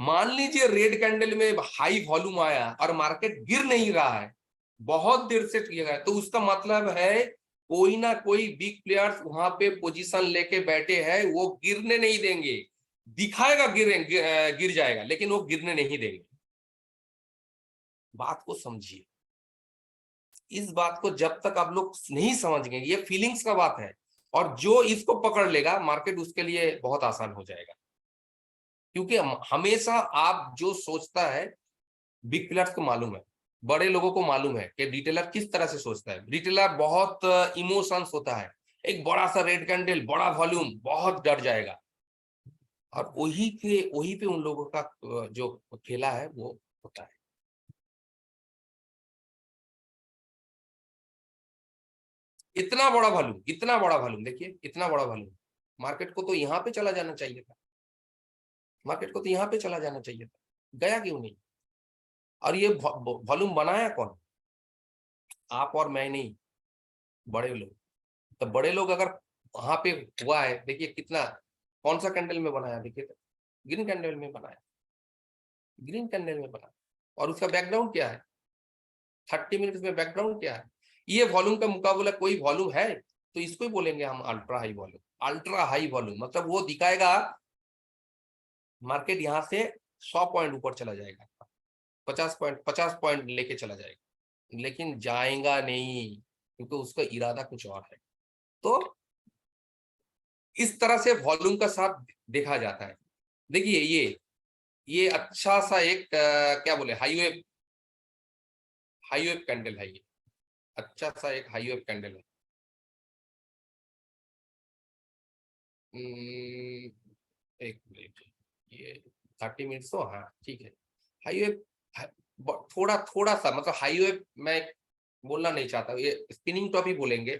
मान लीजिए रेड कैंडल में हाई वॉल्यूम आया और मार्केट गिर नहीं रहा है, बहुत देर से गिर रहा है, तो उसका मतलब है कोई ना कोई बिग प्लेयर्स वहां पे पोजीशन लेके बैठे हैं, वो गिरने नहीं देंगे। दिखाएगा गिर जाएगा, लेकिन वो गिरने नहीं देंगे। बात को समझिए, इस बात को जब तक आप लोग नहीं समझेंगे, ये फीलिंग्स का बात है, और जो इसको पकड़ लेगा मार्केट उसके लिए बहुत आसान हो जाएगा, क्योंकि हमेशा आप जो सोचता है, बिग प्लेयर्स को मालूम है, बड़े लोगों को मालूम है कि डिटेलर किस तरह से सोचता है। डिटेलर बहुत इमोशंस होता है, एक बड़ा सा रेड कैंडल, बड़ा वॉल्यूम, बहुत डर जाएगा, और वही पे उन लोगों का जो खेला है वो होता है। इतना बड़ा वॉल्यूम देखिए, इतना बड़ा वॉल्यूम, मार्केट को तो यहाँ पे चला जाना चाहिए था, मार्केट को तो यहाँ पे चला जाना चाहिए था, गया क्यों नहीं? और ये वॉल्यूम बनाया कौन? आप और मैं नहीं, बड़े लोग। तो बड़े लोग अगर वहां पे हुआ है, देखिए कितना, कौन सा कैंडल में बनाया, देखिए तो ग्रीन कैंडल में बनाया, ग्रीन कैंडल में बनाया, और उसका बैकग्राउंड क्या है, 30 मिनट्स में बैकग्राउंड क्या है? ये वॉल्यूम का मुकाबला कोई वॉल्यूम है? तो इसको ही बोलेंगे हम ultra high volume. Ultra high volume मतलब वो दिखाएगा मार्केट यहाँ से 100 पॉइंट ऊपर चला जाएगा, 50 पॉइंट लेके चला जाएगा, लेकिन जाएगा नहीं, क्योंकि उसका इरादा कुछ और है। तो इस तरह से वॉल्यूम का साथ देखा जाता है। देखिए ये अच्छा सा एक क्या बोले, हाईवेव कैंडल है, ये अच्छा सा एक हाईवेव कैंडल है। एक मिनट, ये 30 मिनट्स तो हाँ ठीक है। हाईवेव थोड़ा थोड़ा सा, मतलब हाईवेव मैं बोलना नहीं चाहता, ये स्पिनिंग टॉप ही बोलेंगे,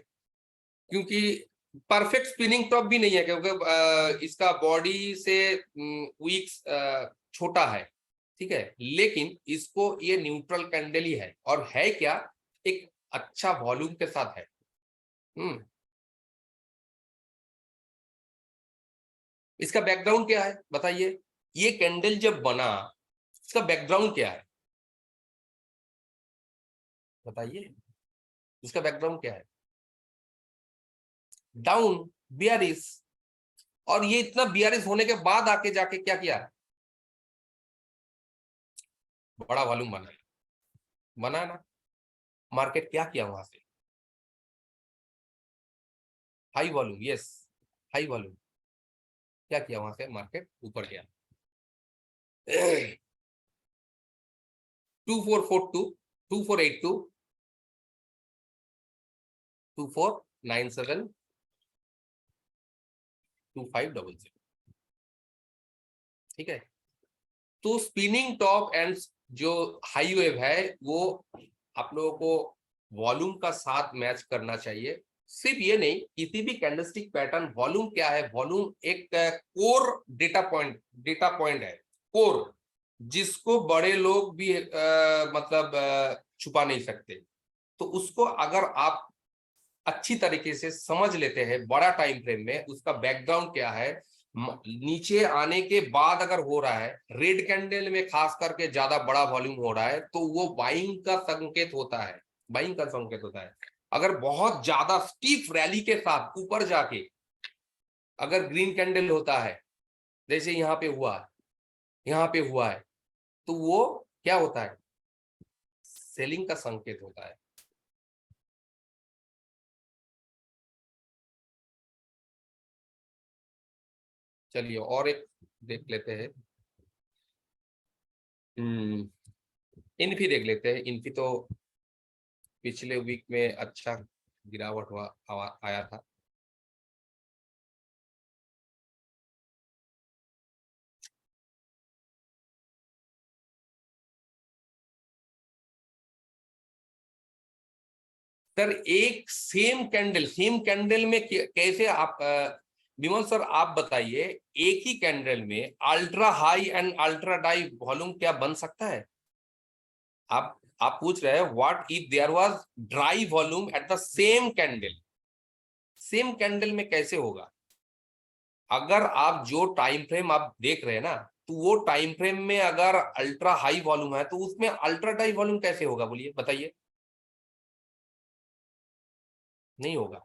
क्योंकि परफेक्ट स्पिनिंग टॉप भी नहीं है, क्योंकि इसका बॉडी से विक्स छोटा है, ठीक है, लेकिन इसको ये न्यूट्रल कैंडल ही है, और है क्या, एक अच्छा वॉल्यूम के साथ है। हम्म इसका बैकग्राउंड क्या है बताइए, ये कैंडल जब बना, इसका बैकग्राउंड क्या है बताइए, इसका बैकग्राउंड क्या है? डाउन, बियरिश, और ये इतना बियरिश होने के बाद आके जाके क्या किया, बड़ा वॉल्यूम बना ना, मार्केट क्या किया वहां से, high volume, yes, high volume, क्या किया वहां से, मार्केट ऊपर गया 2442, 2482, 2497, 2500, ठीक है। तो स्पिनिंग टॉप एंड जो हाई वेव है, वो आप लोगों को वॉल्यूम का साथ मैच करना चाहिए। सिर्फ ये नहीं, किसी भी कैंडलस्टिक पैटर्न, वॉल्यूम क्या है, वॉल्यूम एक कोर डेटा पॉइंट है, कोर, जिसको बड़े लोग भी मतलब छुपा नहीं सकते। तो उसको अगर आप अच्छी तरीके से समझ लेते हैं, बड़ा टाइम फ्रेम में उसका बैकग्राउंड क्या है, नीचे आने के बाद अगर हो रहा है, रेड कैंडल में खास करके ज्यादा बड़ा वॉल्यूम हो रहा है, तो वो बाइंग का संकेत होता है, बाइंग का संकेत होता है। अगर बहुत ज्यादा स्टीफ रैली के साथ ऊपर जाके अगर ग्रीन कैंडल होता है, जैसे यहाँ पे हुआ, यहाँ पे हुआ है, तो वो क्या होता है, सेलिंग का संकेत होता है। चलिए और एक देख लेते हैं। इन्फी देख लेते हैं। इन्फी तो पिछले वीक में अच्छा गिरावट हुआ आया था। सर एक सेम कैंडल में कैसे आप विमल सर आप बताइए, एक ही कैंडल में ultra high and ultra dry volume क्या बन सकता है? आप पूछ रहे हैं what if there was dry volume at the same candle में कैसे होगा? अगर आप जो टाइम फ्रेम आप देख रहे हैं ना, तो वो टाइम फ्रेम में अगर अल्ट्रा हाई वॉल्यूम है तो उसमें अल्ट्रा डाई वॉल्यूम कैसे होगा, बोलिए बताइए। नहीं होगा।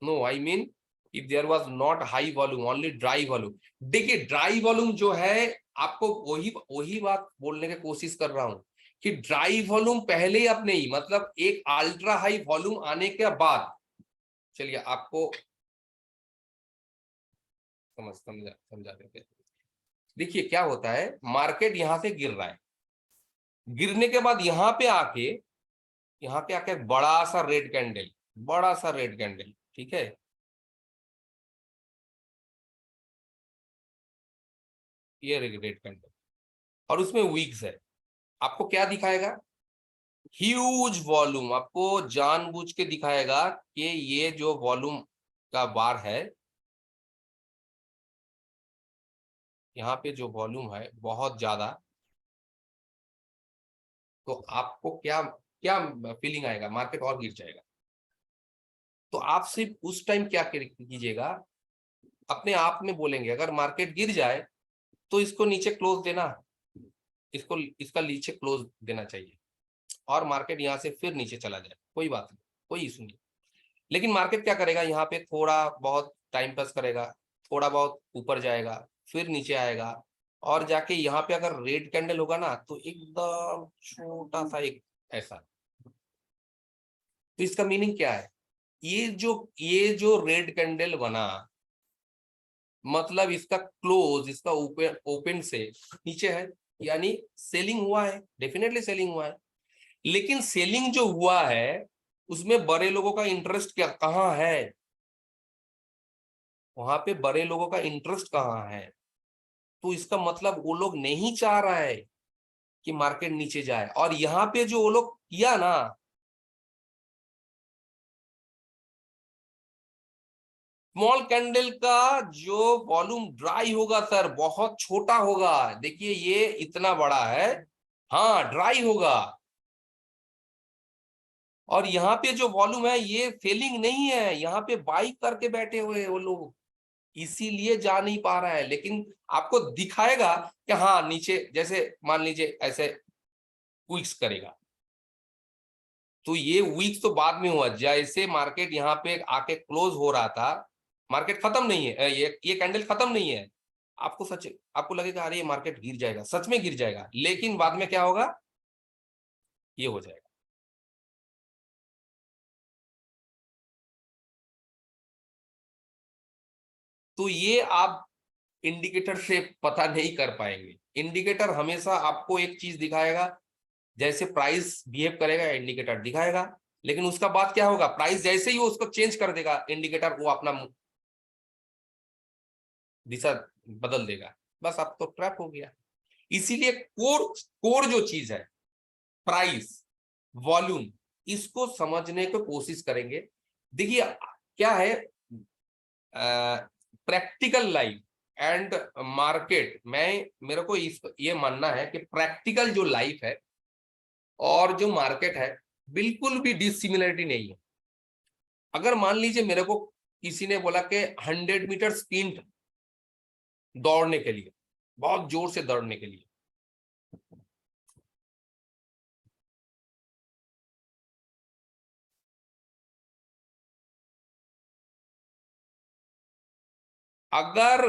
No I mean if there was not high volume only dry volume. देखिए ड्राई वॉल्यूम जो है, आपको वही वही बात बोलने की कोशिश कर रहा हूं कि ड्राई वॉल्यूम पहले ही अपने ही मतलब एक अल्ट्रा हाई वॉल्यूम आने के बाद, चलिए आपको समझा समझा देते हैं। देखिए क्या होता है, मार्केट यहां से गिर रहा है, गिरने के बाद यहाँ पे आके बड़ा सा रेड कैंडल, ठीक है, ये रेड कैंडल, और उसमें वीक्स है। आपको क्या दिखाएगा? ह्यूज वॉल्यूम आपको जानबूझ के दिखाएगा कि ये जो वॉल्यूम का बार है, यहाँ पे जो वॉल्यूम है बहुत ज्यादा, तो आपको क्या क्या फीलिंग आएगा, मार्केट और गिर जाएगा। तो आप सिर्फ उस टाइम क्या कीजिएगा, अपने आप में बोलेंगे अगर मार्केट गिर जाए तो इसको नीचे क्लोज देना, इसको इसका नीचे क्लोज देना चाहिए, और मार्केट यहाँ से फिर नीचे चला जाए, कोई बात नहीं, कोई इशू नहीं। लेकिन मार्केट क्या करेगा, यहाँ पे थोड़ा बहुत टाइम पास करेगा, थोड़ा बहुत ऊपर जाएगा, फिर नीचे आएगा, और जाके यहाँ पे अगर रेड कैंडल होगा ना तो एकदम छोटा सा एक ऐसा। तो इसका मीनिंग क्या है, ये जो रेड कैंडल बना, मतलब इसका क्लोज, इसका ओपन ओपन से नीचे है, यानी सेलिंग हुआ है, डेफिनेटली सेलिंग हुआ है। लेकिन सेलिंग जो हुआ है उसमें बड़े लोगों का इंटरेस्ट क्या कहाँ है, वहां पे बड़े लोगों का इंटरेस्ट कहाँ है? तो इसका मतलब वो लोग नहीं चाह रहा है कि मार्केट नीचे जाए, और यहाँ पे जो वो लोग किया ना, स्मॉल कैंडल का जो वॉल्यूम ड्राई होगा सर बहुत छोटा होगा, देखिए ये इतना बड़ा है, हाँ ड्राई होगा, और यहाँ पे जो वॉल्यूम है ये सेलिंग नहीं है, यहाँ पे बाई करके बैठे हुए हैं वो लोग, इसीलिए जा नहीं पा रहा है। लेकिन आपको दिखाएगा कि हाँ नीचे, जैसे मान लीजिए ऐसे क्विक्स करेगा, तो ये वीक्स तो बाद में हुआ, जैसे मार्केट यहाँ पे आके क्लोज हो रहा था, मार्केट खत्म नहीं है, ये कैंडल खत्म नहीं है, आपको सच आपको लगेगा अरे ये मार्केट गिर जाएगा, सच में गिर जाएगा, लेकिन बाद में क्या होगा, ये हो जाएगा। तो ये आप इंडिकेटर से पता नहीं कर पाएंगे। इंडिकेटर हमेशा आपको एक चीज दिखाएगा, जैसे प्राइस बिहेव करेगा इंडिकेटर दिखाएगा, लेकिन उसका बाद क्या होगा, प्राइस जैसे ही वो उसको चेंज कर देगा इंडिकेटर, वो अपना दिशा बदल देगा, बस आप तो ट्रैप हो गया। इसीलिए कोर कोर जो चीज है, प्राइस, वॉल्यूम, इसको समझने की कोशिश करेंगे। देखिए क्या है, प्रैक्टिकल लाइफ एंड मार्केट में मेरे को ये मानना है कि प्रैक्टिकल जो लाइफ है और जो मार्केट है, बिल्कुल भी डिसिमिलरिटी नहीं है। अगर मान लीजिए मेरे को किसी ने बोला कि 100 मीटर स्प्रिंट दौड़ने के लिए, बहुत जोर से दौड़ने के लिए, अगर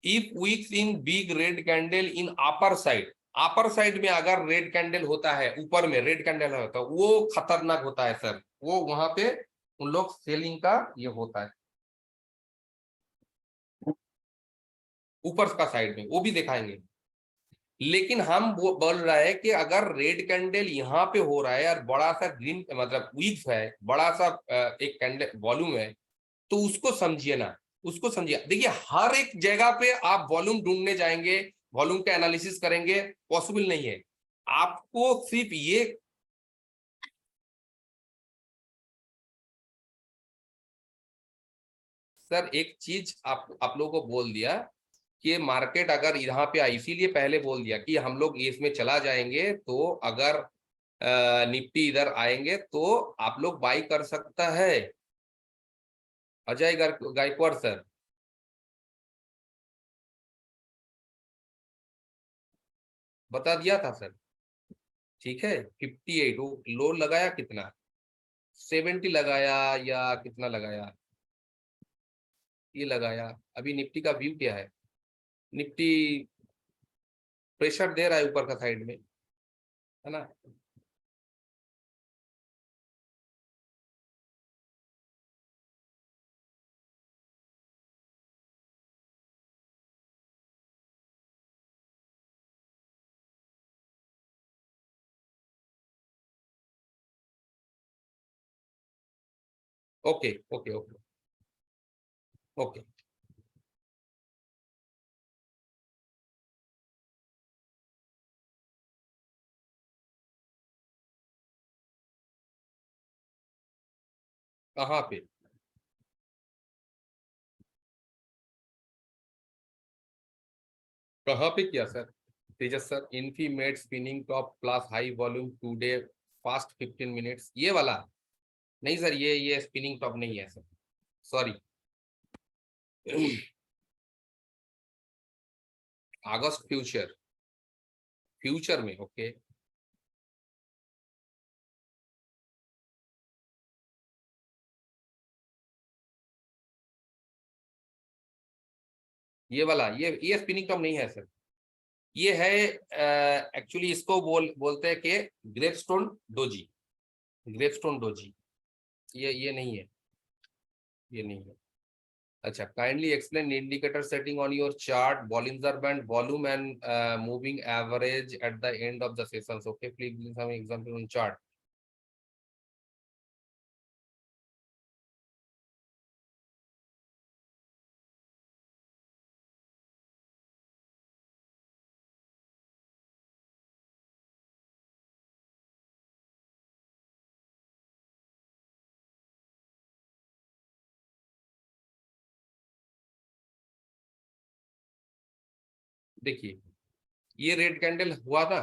if weeks in big red candle in upper side में अगर रेड कैंडल होता है, ऊपर में रेड कैंडल होता है, वो खतरनाक होता है सर। वो वहां पे उन लोग सेलिंग का ये होता है, ऊपर का साइड में वो भी दिखाएंगे। लेकिन हम वो बोल रहा है कि अगर रेड कैंडल यहाँ पे हो रहा है और बड़ा सा ग्रीन मतलब वीक है, बड़ा सा एक कैंडल वॉल्यूम है, तो उसको समझिए ना, उसको समझिए। देखिए हर एक जगह पे आप वॉल्यूम ढूंढने जाएंगे, वॉल्यूम का एनालिसिस करेंगे, पॉसिबल नहीं है। आपको सिर्फ ये सर एक चीज आप लोगों को बोल दिया कि मार्केट अगर यहाँ पे आई, इसीलिए पहले बोल दिया कि हम लोग इसमें चला जाएंगे, तो अगर निफ्टी इधर आएंगे तो आप लोग बाई कर सकता है। अजय गायकवाड़ सर, बता दिया था सर। ठीक है, 58 वो लो लगाया कितना, 70 लगाया या कितना लगाया, ये लगाया। अभी निफ्टी का व्यू क्या है, निफ्टी प्रेशर दे रहा है ऊपर का साइड में, है ना। Okay okay okay okay. कहाँ पे, कहाँ पे किया sir. Tejas sir, Infy made spinning top plus high volume today fast 15 minutes, ये वाला नहीं सर, ये स्पिनिंग टॉप नहीं है sir, sorry. August future, future में ओके। ये वाला ये स्पिनिंग टॉप नहीं है सर, ये है एक्चुअली इसको बोलते हैं कि ग्रेपस्टोन डोजी, ग्रेपस्टोन डोजी। ये नहीं है, ये नहीं है। अच्छा, kindly explain indicator setting on your chart, Bollinger band, volume and moving average at the end of the sessions. Okay please give some example on chart. देखिए ये रेड कैंडल हुआ था,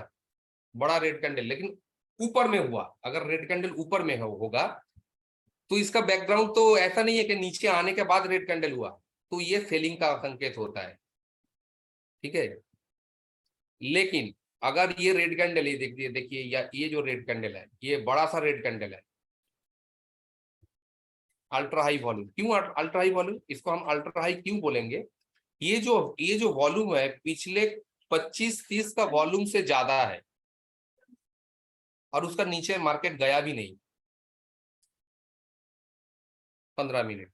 बड़ा रेड कैंडल, लेकिन ऊपर में हुआ। अगर रेड कैंडल ऊपर में होगा तो इसका बैकग्राउंड तो ऐसा नहीं है कि नीचे आने के बाद रेड कैंडल हुआ, तो ये सेलिंग का संकेत होता है। ठीक है, लेकिन अगर ये रेड कैंडल, ये देखिए देखिए, या ये जो रेड कैंडल है, ये बड़ा सा रेड कैंडल है, अल्ट्रा हाई वॉल्यूम। क्यों अल्ट्रा हाई वॉल्यूम, इसको हम अल्ट्रा हाई क्यों बोलेंगे, ये जो वॉल्यूम है पिछले 25-30 का वॉल्यूम से ज्यादा है, और उसका नीचे मार्केट गया भी नहीं 15 मिनट।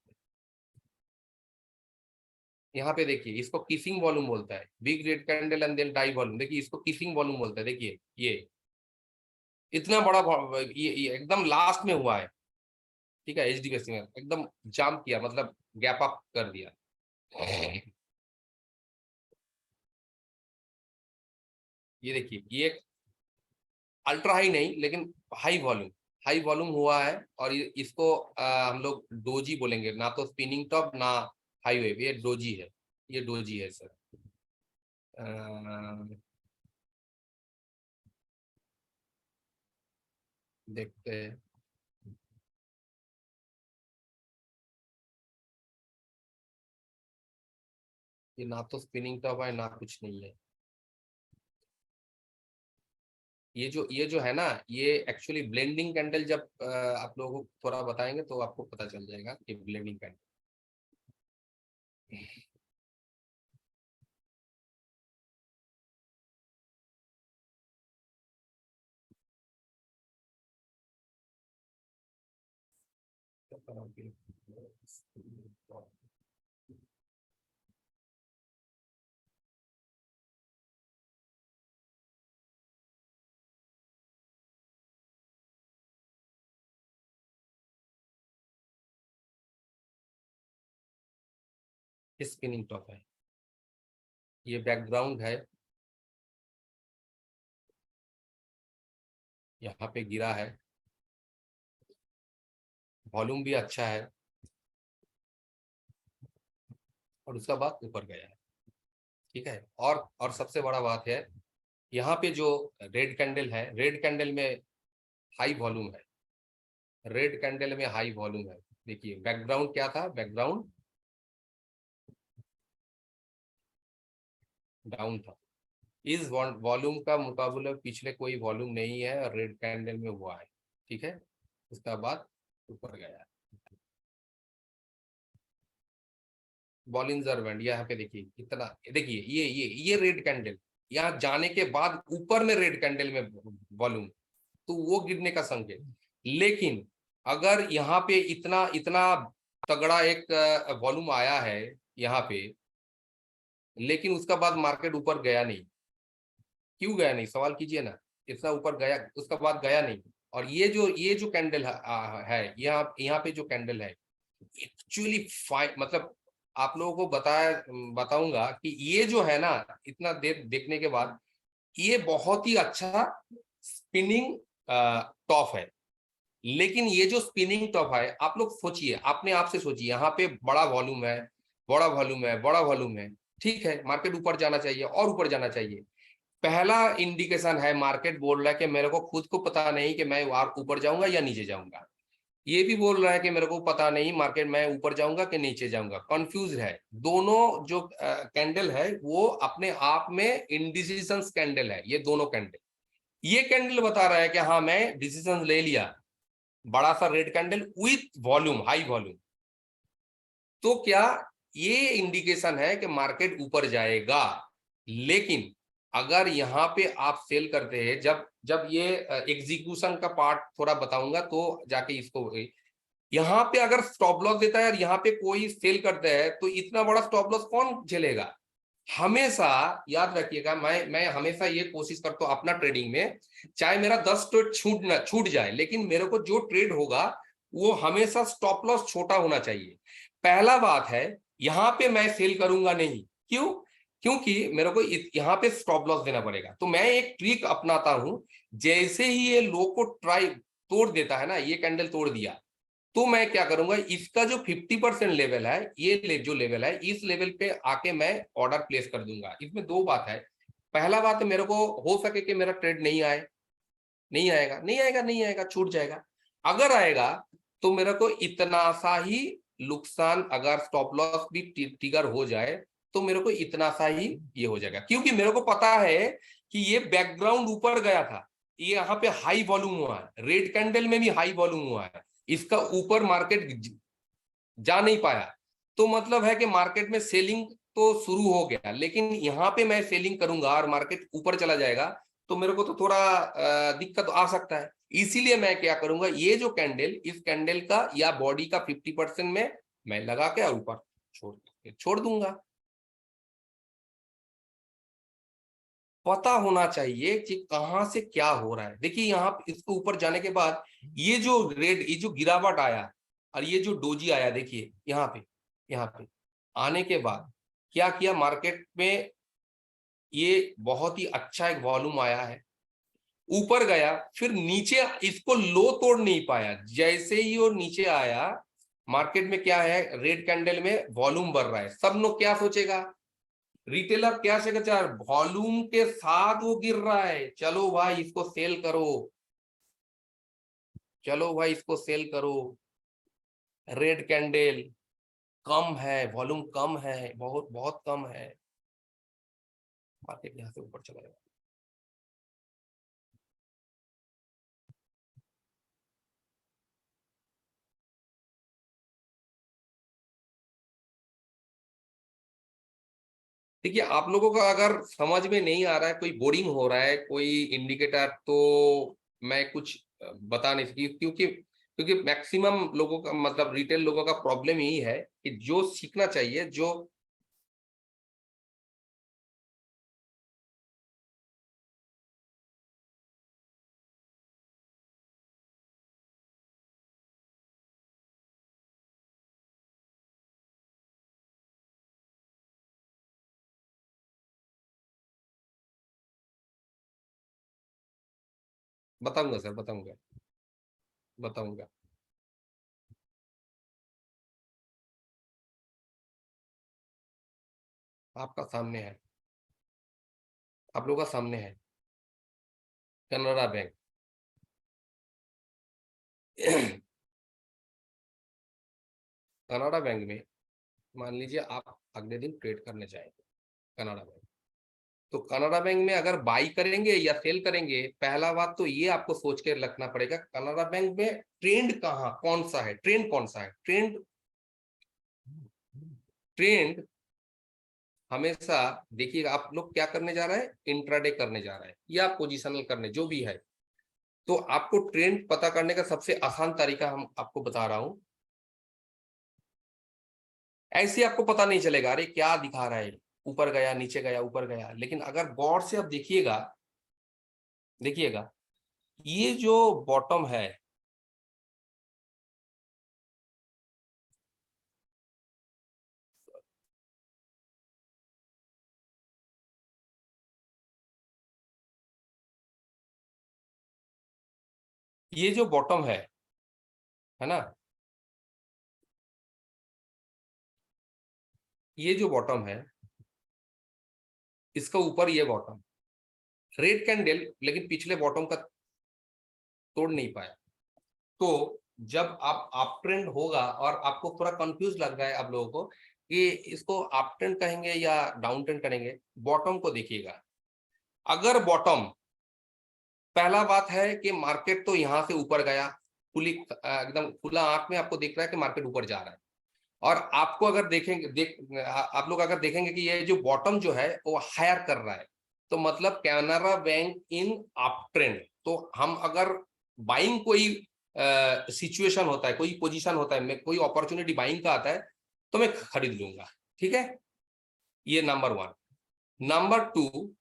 यहाँ पे देखिए, इसको किसिंग वॉल्यूम बोलता है, big red candle and then dry volume. देखिए इसको किसिंग वॉल्यूम बोलता है। देखिए ये इतना बड़ा ये एकदम लास्ट में हुआ है। ठीक है, एचडीएफसी में एकदम जाम किया, मतलब गैप अप कर दिया। ये देखिए, ये अल्ट्रा हाई नहीं, लेकिन हाई वॉल्यूम, हाई वॉल्यूम हुआ है। और इसको हम लोग डोजी बोलेंगे, ना तो स्पिनिंग टॉप ना हाई वेव, ये डोजी है, ये डोजी है सर। अ, देखते हैं। ये ना तो स्पिनिंग टॉप है ना कुछ नहीं है। ये जो है ना, ये एक्चुअली ब्लेंडिंग कैंडल, जब आप लोगों को थोड़ा बताएंगे तो आपको पता चल जाएगा कि ब्लेंडिंग कैंडल। स्पिनिंग टॉप है, ये बैकग्राउंड है, यहाँ पे गिरा है, वॉल्यूम भी अच्छा है, और उसका बाद ऊपर गया है। ठीक है, और सबसे बड़ा बात है, यहाँ पे जो रेड कैंडल है, रेड कैंडल में हाई वॉल्यूम है, रेड कैंडल में हाई वॉल्यूम है। देखिए बैकग्राउंड क्या था, बैकग्राउंड डाउन था, इस वॉल्यूम का मुकाबला पिछले कोई वॉल्यूम नहीं है और रेड कैंडल में हुआ है। ठीक है, उसका बाद ऊपर गया। बॉलिंजर बैंड यहाँ पे देखिए कितना, देखिए ये रेड कैंडल, यहाँ जाने के बाद ऊपर में रेड कैंडल में वॉल्यूम, तो वो गिरने का संकेत। लेकिन अगर यहाँ पे इतना इतना तगड़ा एक वॉल्यूम आया है यहाँ पे, लेकिन उसका बाद मार्केट ऊपर गया नहीं, क्यों गया नहीं, सवाल कीजिए ना। इतना ऊपर गया, उसका बाद गया नहीं। और ये जो कैंडल है यहाँ पे जो कैंडल है, एक्चुअली फाइन, मतलब आप लोगों को बताऊंगा कि ये जो है ना, इतना देर देखने के बाद ये बहुत ही अच्छा स्पिनिंग टॉप है। लेकिन ये जो स्पिनिंग टॉप है, आप लोग सोचिए, अपने आप से सोचिए, यहाँ पे बड़ा वॉल्यूम है, बड़ा वॉल्यूम है, बड़ा वॉल्यूम है। ठीक है, मार्केट ऊपर जाना चाहिए और ऊपर जाना चाहिए। पहला इंडिकेशन है, मार्केट बोल रहा है कि मेरे को खुद को पता नहीं कि मैं ऊपर जाऊंगा या नीचे जाऊंगा। ये भी बोल रहा है कि मेरे को पता नहीं मार्केट मैं ऊपर जाऊंगा कि नीचे जाऊंगा, कंफ्यूज है। दोनों जो कैंडल है वो अपने आप में इंडिसीजन कैंडल है, ये दोनों कैंडल। ये कैंडल बता रहा है कि हाँ मैं डिसीजन ले लिया, बड़ा सा red candle with volume, high volume. तो क्या ये इंडिकेशन है कि मार्केट ऊपर जाएगा। लेकिन अगर यहाँ पे आप सेल करते हैं, जब जब ये एग्जीक्यूशन का पार्ट थोड़ा बताऊंगा तो जाके इसको, यहाँ पे अगर स्टॉप लॉस देता है और यहाँ पे कोई सेल करता है, तो इतना बड़ा स्टॉप लॉस कौन झेलेगा। हमेशा याद रखिएगा, मैं हमेशा ये कोशिश करता हूँ अपना ट्रेडिंग में, चाहे मेरा 10 ट्रेड छूट जाए, लेकिन मेरे को जो ट्रेड होगा वो हमेशा स्टॉप लॉस छोटा होना चाहिए। पहला बात है, यहाँ पे मैं सेल करूंगा नहीं, क्यों, क्योंकि मेरे को यहाँ पे स्टॉप लॉस देना पड़ेगा। तो मैं एक ट्रिक अपनाता हूं, जैसे ही ये लो को तोड़ देता है ना, ये कैंडल तोड़ दिया, तो मैं क्या करूंगा, इसका जो 50% लेवल है, ये जो लेवल है, इस लेवल पे आके मैं ऑर्डर प्लेस कर दूंगा। इसमें दो बात है, पहला बात मेरे को हो सके कि मेरा ट्रेड नहीं आए, नहीं आएगा, नहीं आएगा, नहीं आएगा, छूट जाएगा। अगर आएगा तो मेरे को इतना सा ही नुकसान, अगर स्टॉप लॉस भी ट्रिगर हो जाए तो मेरे को इतना सा ही ये हो जाएगा, क्योंकि मेरे को पता है कि ये बैकग्राउंड ऊपर गया था, ये यहाँ पे हाई वॉल्यूम हुआ है, रेड कैंडल में भी हाई वॉल्यूम हुआ है, इसका ऊपर मार्केट जा नहीं पाया। तो मतलब है कि मार्केट में सेलिंग तो शुरू हो गया, लेकिन यहाँ पे मैं सेलिंग करूंगा और मार्केट ऊपर चला जाएगा, तो मेरे को तो थोड़ा दिक्कत आ सकता है। इसीलिए मैं क्या करूंगा, ये जो कैंडल, इस कैंडल का या बॉडी का 50% में मैं लगा के और ऊपर छोड़ दूंगा। पता होना चाहिए कि कहां से क्या हो रहा है। देखिए यहाँ इसको ऊपर जाने के बाद ये जो रेड, ये जो गिरावट आया और ये जो डोजी आया, देखिए यहाँ पे आने के बाद क्या किया मार्केट में, ये बहुत ही अच्छा एक वॉल्यूम आया है, ऊपर गया, फिर नीचे इसको लो तोड़ नहीं पाया। जैसे ही वो नीचे आया, मार्केट में क्या है, रेड कैंडल में वॉल्यूम बढ़ रहा है, सब लोग क्या सोचेगा, रिटेलर क्या सोचेगा, वॉल्यूम के साथ वो गिर रहा है, चलो भाई इसको सेल करो, चलो भाई इसको सेल करो। रेड कैंडल कम है, वॉल्यूम कम है, बहुत बहुत कम है, मार्केट यहां से ऊपर चला गया। देखिए आप लोगों का अगर समझ में नहीं आ रहा है, कोई बोरिंग हो रहा है कोई इंडिकेटर, तो मैं कुछ बता नहीं सकती, क्योंकि क्योंकि मैक्सिमम लोगों का मतलब रिटेल लोगों का प्रॉब्लम यही है कि जो सीखना चाहिए, जो बताऊंगा सर, बताऊंगा, बताऊंगा। आपका सामने है, आप लोगों का सामने है कनाडा बैंक। कनाडा बैंक में मान लीजिए आप अगले दिन ट्रेड करने जाएंगे कनाडा बैंक, तो कनाडा बैंक में अगर बाई करेंगे या सेल करेंगे, पहला बात तो ये आपको सोच के रखना पड़ेगा कनाडा बैंक में ट्रेंड कहाँ कौन सा है, ट्रेंड कौन सा है। ट्रेंड ट्रेंड हमेशा देखिएगा, आप लोग क्या करने जा रहे हैं, इंट्राडे करने जा रहे हैं या पोजिशनल करने, जो भी है। तो आपको ट्रेंड पता करने का सबसे आसान तरीका हम आपको बता रहा हूं। ऐसे आपको पता नहीं चलेगा अरे क्या दिखा रहा है, ऊपर गया नीचे गया ऊपर गया, लेकिन अगर गौर से आप देखिएगा, देखिएगा ये जो बॉटम है, ये जो बॉटम है ना, ये जो बॉटम है, इसका ऊपर ये बॉटम रेड कैंडल, लेकिन पिछले बॉटम का तोड़ नहीं पाया। तो जब आप अप ट्रेंड होगा और आपको थोड़ा कंफ्यूज लग रहा है आप लोगों को कि इसको अप ट्रेंड कहेंगे या डाउन ट्रेंड करेंगे, बॉटम को देखिएगा। अगर बॉटम, पहला बात है कि मार्केट तो यहां से ऊपर गया, खुली एकदम खुला आंख में आपको दिख रहा है कि मार्केट ऊपर जा रहा है। और आपको अगर देखेंगे आप लोग अगर देखेंगे कि ये जो बॉटम जो है वो हायर कर रहा है, तो मतलब Canara bank in up trend. तो हम अगर बाइंग कोई सिचुएशन होता है, कोई पोजीशन होता है, मैं कोई अपॉर्चुनिटी बाइंग का आता है, तो मैं खरीद लूंगा। ठीक है, ये नंबर वन। नंबर टू,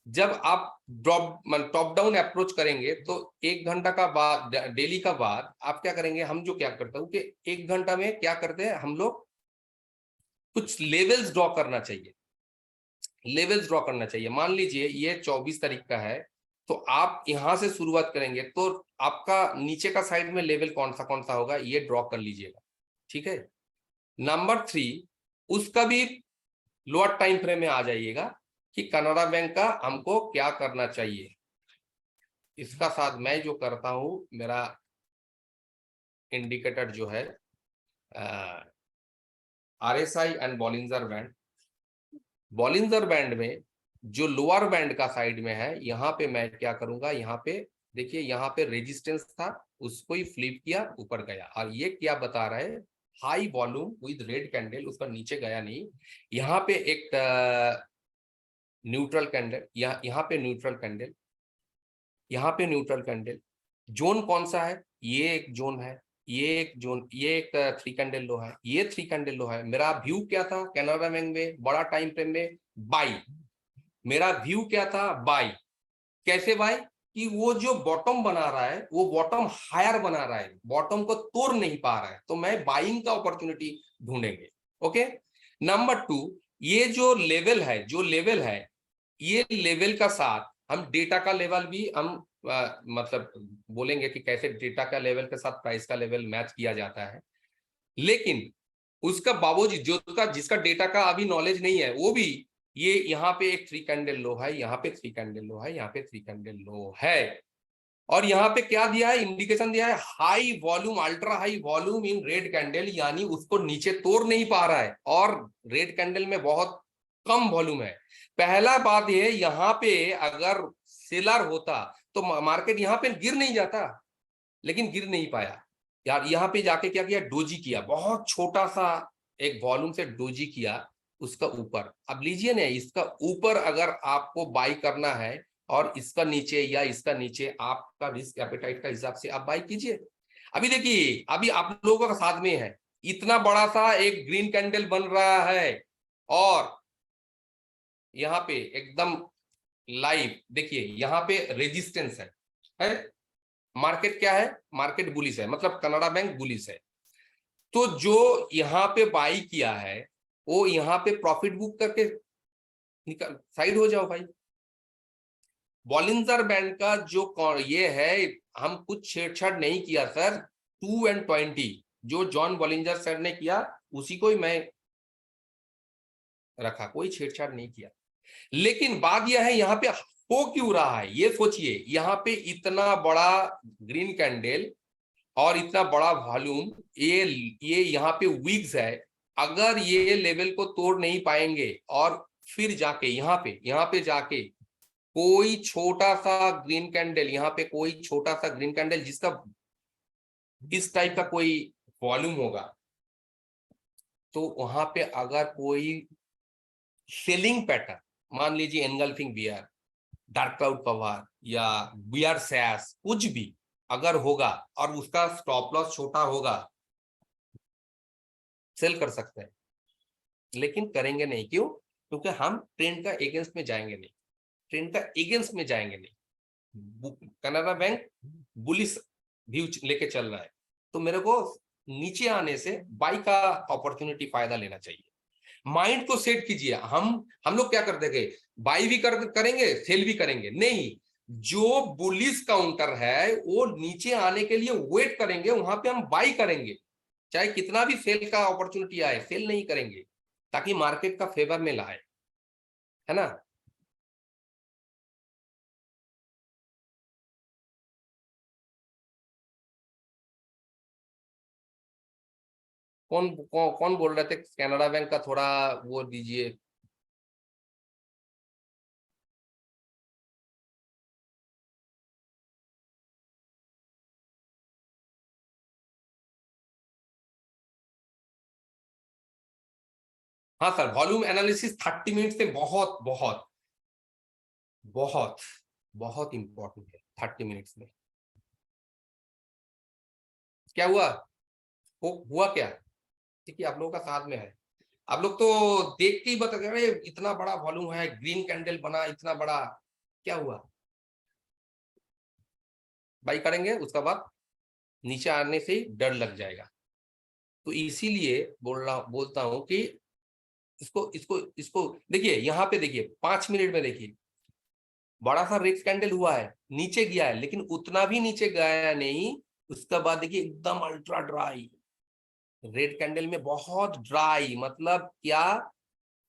जब आप ड्रॉप टॉप डाउन अप्रोच करेंगे तो 1 घंटा का बाद, डेली का बाद आप क्या करेंगे, हम जो क्या करते हैं कि 1 घंटा में क्या करते हैं हम लोग, कुछ लेवल्स ड्रॉ करना चाहिए। लेवल्स ड्रॉ करना चाहिए, मान लीजिए ये 24 तारीख का है, तो आप यहां से शुरुआत करेंगे तो आपका नीचे का साइड में लेवल कौन सा होगा ये ड्रॉ कर लीजिएगा। ठीक है। नंबर थ्री, उसका भी लोअर टाइम फ्रेम में आ जाइएगा कि कनाडा बैंक का हमको क्या करना चाहिए। इसका साथ मैं जो करता हूं, मेरा इंडिकेटर जो है RSI and Bollinger band, Bollinger band में जो लोअर बैंड का साइड में है, यहाँ पे मैं क्या करूंगा, यहाँ पे देखिए, यहाँ पे रेजिस्टेंस था, उसको ही फ्लिप किया ऊपर गया, और ये क्या बता रहा है, high volume with red candle, उसका नीचे गया नहीं। यहाँ पे एक न्यूट्रल कैंडल, यहाँ पे न्यूट्रल कैंडल, यहाँ पे न्यूट्रल कैंडल। जोन कौन सा है, ये एक जोन है, ये एक जोन, ये एक 3 कैंडल लो है, ये 3 कैंडल लो है। मेरा व्यू क्या था कैनरा बैंक में बड़ा टाइम फ्रेम में, बाई। मेरा व्यू क्या था, बाई। कैसे बाई, कि वो जो बॉटम बना रहा है वो बॉटम हायर बना रहा है, बॉटम को तोड़ नहीं पा रहा है, तो मैं बाइंग का अपॉर्चुनिटी ढूंढेंगे। ओके। नंबर टू, ये जो लेवल है, जो लेवल है, ये लेवल का साथ हम डेटा का लेवल भी हम मतलब बोलेंगे कि कैसे डेटा का लेवल के साथ प्राइस का लेवल मैच किया जाता है। लेकिन उसका बावजूद जो का जिसका डेटा का अभी नॉलेज नहीं है, वो भी ये यहाँ पे एक 3 कैंडल लो है, यहाँ पे 3 कैंडल लो है, यहाँ पे 3 कैंडल लो है, और यहाँ पे क्या दिया है, इंडिकेशन दिया है high volume, ultra high volume in red candle, यानी उसको नीचे तोड़ नहीं पा रहा है, और रेड कैंडल में बहुत कम वॉल्यूम है। पहला बात ये, यहाँ पे अगर सेलर होता तो मार्केट यहाँ पे गिर नहीं जाता, लेकिन गिर नहीं पाया यार। यहाँ पे जाके क्या किया, डोजी किया, बहुत छोटा सा एक वॉल्यूम से डोजी किया उसका ऊपर। अब लीजिए ना, इसका ऊपर अगर आपको बाई करना है और इसका नीचे या इसका नीचे, आपका रिस्क एपेटाइट का हिसाब से आप बाई कीजिए। अभी देखिए, अभी आप लोगों का साथ में है, इतना बड़ा सा एक ग्रीन कैंडल बन रहा है, और यहाँ पे एकदम लाइव देखिए, यहाँ पे रेजिस्टेंस है। मार्केट क्या है? मार्केट बुलिश है, मतलब कनाडा बैंक बुलिश है। तो जो यहाँ पे बाई किया है, वो यहाँ पे प्रॉफिट बुक करके निकल साइड हो जाओ भाई। बॉलिंजर बैंड का जो ये है, हम कुछ छेड़छाड़ नहीं किया सर। 2 and 20 जो जॉन बॉलिंजर सर ने किया, उसी को ही मैं रखा, कोई छेड़छाड़ नहीं किया। लेकिन बात यह है, यहाँ पे हो क्यों रहा है ये सोचिए। यहाँ पे इतना बड़ा ग्रीन कैंडल और इतना बड़ा वॉल्यूम, ये यहाँ पे वीक्स है। अगर ये लेवल को तोड़ नहीं पाएंगे और फिर जाके यहाँ पे जाके कोई छोटा सा ग्रीन कैंडल, यहाँ पे कोई छोटा सा ग्रीन कैंडल जिसका इस टाइप का कोई वॉल्यूम होगा, तो वहां पे अगर कोई सेलिंग पैटर्न, मान लीजिए engulfing bear, dark cloud cover या बियर सैश, कुछ भी अगर होगा और उसका स्टॉप लॉस छोटा होगा, सेल कर सकते हैं। लेकिन करेंगे नहीं, क्यों? क्योंकि हम ट्रेंड का एगेंस्ट में जाएंगे नहीं, ट्रेंड का एगेंस्ट में जाएंगे नहीं। कनाडा बैंक बुलिश व्यू लेके चल रहा है, तो मेरे को नीचे आने से बाई का अपॉर्चुनिटी फायदा लेना चाहिए। माइंड को सेट कीजिए। हम लोग क्या करते थे, बाई भी करेंगे, सेल भी करेंगे नहीं। जो बुलिश काउंटर है वो नीचे आने के लिए वेट करेंगे, वहां पे हम बाई करेंगे, चाहे कितना भी सेल का अपॉर्चुनिटी आए, सेल नहीं करेंगे, ताकि मार्केट का फेवर में लाए, है ना। कौन बोल रहे थे कनाडा बैंक का? थोड़ा वो दीजिए। हाँ सर, वॉल्यूम एनालिसिस 30 मिनट से बहुत बहुत बहुत बहुत इंपॉर्टेंट है। 30 मिनट्स में क्या हुआ? हुआ क्या? देखिए, आप लोगों का साथ में है, आप लोग तो देख के ही बता रहे, इतना बड़ा वॉल्यूम है, ग्रीन कैंडल बना इतना बड़ा, क्या हुआ? बाई करेंगे, उसका बाद नीचे आने से ही डर लग जाएगा। तो इसीलिए बोलता हूं कि इसको इसको इसको देखिए, यहाँ पे देखिए 5 मिनट में देखिए, बड़ा सा रेड कैंडल हुआ है, नीचे गया है, लेकिन उतना भी नीचे गया नहीं। उसका बाद देखिए एकदम अल्ट्रा ड्राई, रेड कैंडल में बहुत ड्राई, मतलब क्या?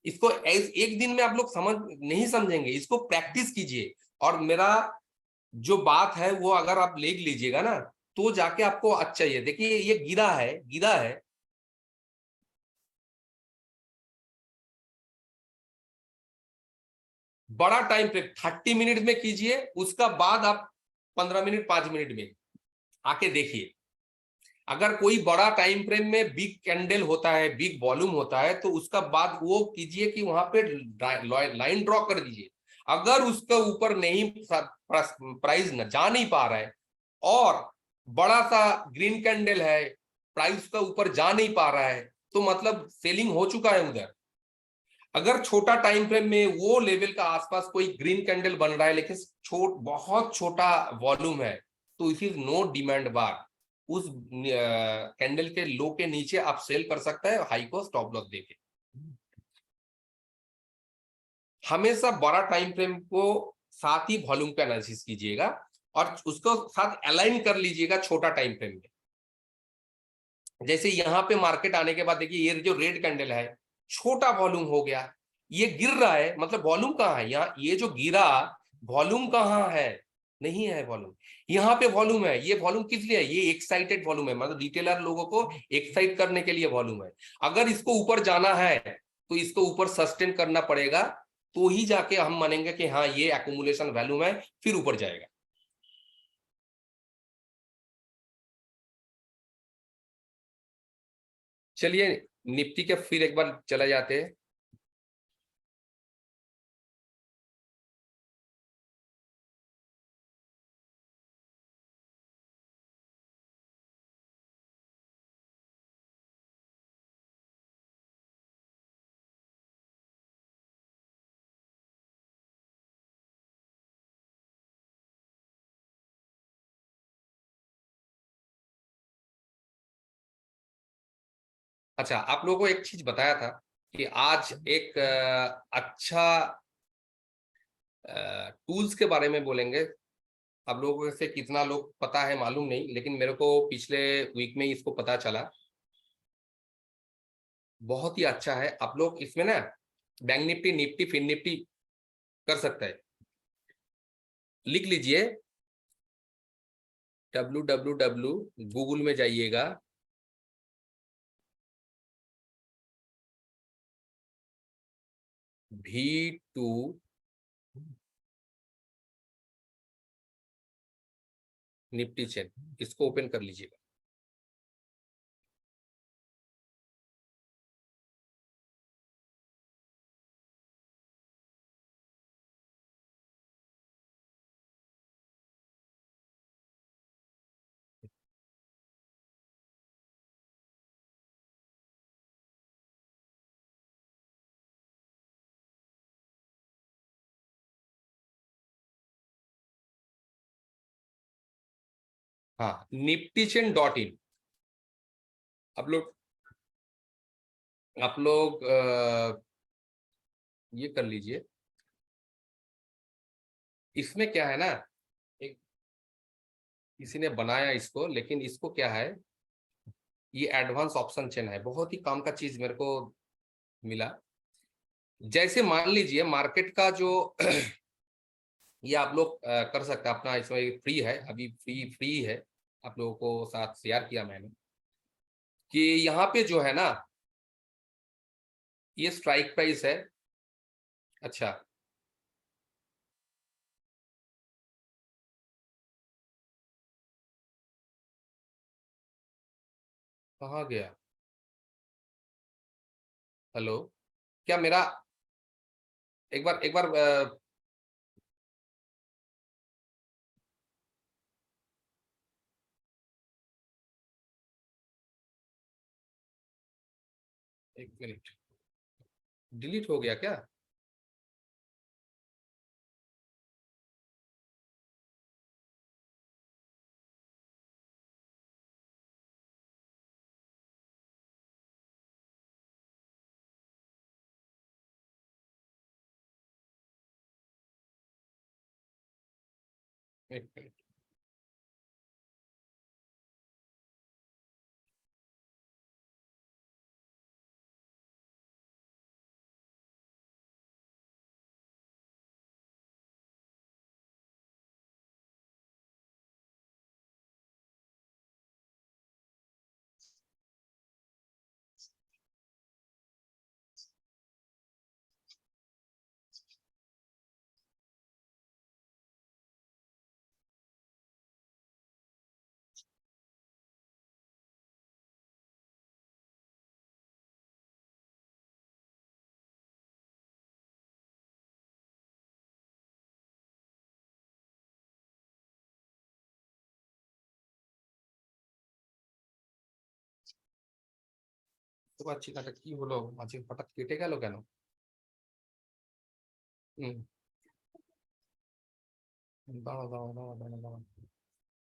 इसको एक दिन में आप लोग समझ नहीं समझेंगे, इसको प्रैक्टिस कीजिए। और मेरा जो बात है वो अगर आप ले लीजिएगा ना, तो जाके आपको अच्छा है। देखिए ये गिरा है। बड़ा टाइम पे 30 मिनट में कीजिए, उसका बाद आप 15 मिनट 5 मिनट में आके देखिए। अगर कोई बड़ा टाइम फ्रेम में बिग कैंडल होता है, बिग वॉल्यूम होता है, तो उसका बाद वो कीजिए कि वहां पे लाइन ड्रॉ कर दीजिए। अगर उसका ऊपर नहीं, प्राइस न जा नहीं पा रहा है, और बड़ा सा ग्रीन कैंडल है, प्राइस का ऊपर जा नहीं पा रहा है, तो मतलब सेलिंग हो चुका है उधर। अगर छोटा टाइम फ्रेम में वो लेवल का आसपास कोई ग्रीन कैंडल बन रहा है, लेकिन बहुत छोटा वॉल्यूम है, तो इट इज नो डिमांड बार। उस कैंडल के लो के नीचे आप सेल कर सकता है, हाई को स्टॉप लॉस देके। हमेशा बड़ा टाइम फ्रेम को साथ ही वॉल्यूम का एनालिसिस कीजिएगा, और उसको साथ अलाइन कर लीजिएगा छोटा टाइम फ्रेम में। जैसे यहाँ पे मार्केट आने के बाद देखिए, ये जो रेड कैंडल है, छोटा वॉल्यूम हो गया, ये गिर रहा है, मतलब वॉल्यूम कहाँ है यहाँ? ये जो गिरा, वॉल्यूम कहाँ है? नहीं है वॉल्यूम। यहाँ पे वॉल्यूम है। ये वॉल्यूम किस लिए है? ये एक्साइटेड वॉल्यूम है, मतलब रिटेलर लोगों को एक्साइट करने के लिए वॉल्यूम है। अगर इसको ऊपर जाना है, तो इसको ऊपर सस्टेन करना पड़ेगा, तो ही जाके हम मानेंगे कि हाँ ये एक्यूमुलेशन वैल्यूम है, फिर ऊपर जाएगा। चलिए, निफ्टी के फिर एक बार चले जाते हैं। अच्छा, आप लोगों को एक चीज बताया था कि आज एक अच्छा टूल्स के बारे में बोलेंगे। आप लोगों से कितना लोग पता है मालूम नहीं, लेकिन मेरे को पिछले वीक में ही इसको पता चला। बहुत ही अच्छा है। आप लोग इसमें ना बैंक निफ्टी, निफ्टी, फिन निफ्टी कर सकते हैं। लिख लीजिए, www, गूगल में जाइएगा, V2 निफ्टी चेन, इसको ओपन कर लीजिएगा। हाँ, निफ्टी चेन .in। आप लोग ये कर लीजिए। इसमें क्या है ना, एक किसी ने बनाया इसको, लेकिन इसको क्या है, ये एडवांस ऑप्शन चेन है, बहुत ही काम का चीज मेरे को मिला। जैसे मान लीजिए मार्केट का जो ये आप लोग कर सकते हैं अपना, इसमें फ्री है, अभी फ्री फ्री है। आप लोगों को साथ शेयर किया मैंने कि यहाँ पे जो है ना, ये स्ट्राइक प्राइस है। अच्छा, कहाँ गया? हेलो, क्या मेरा, एक बार एक मिनट, डिलीट हो गया क्या? एक मिनट। তো পাচ্ছি না, এটা কি হলো, মাঝে হঠাৎ কেটে গেল কেন? হুম, দাঁড়াও দাঁড়াও দাঁড়াও দাঁড়াও দাঁড়াও।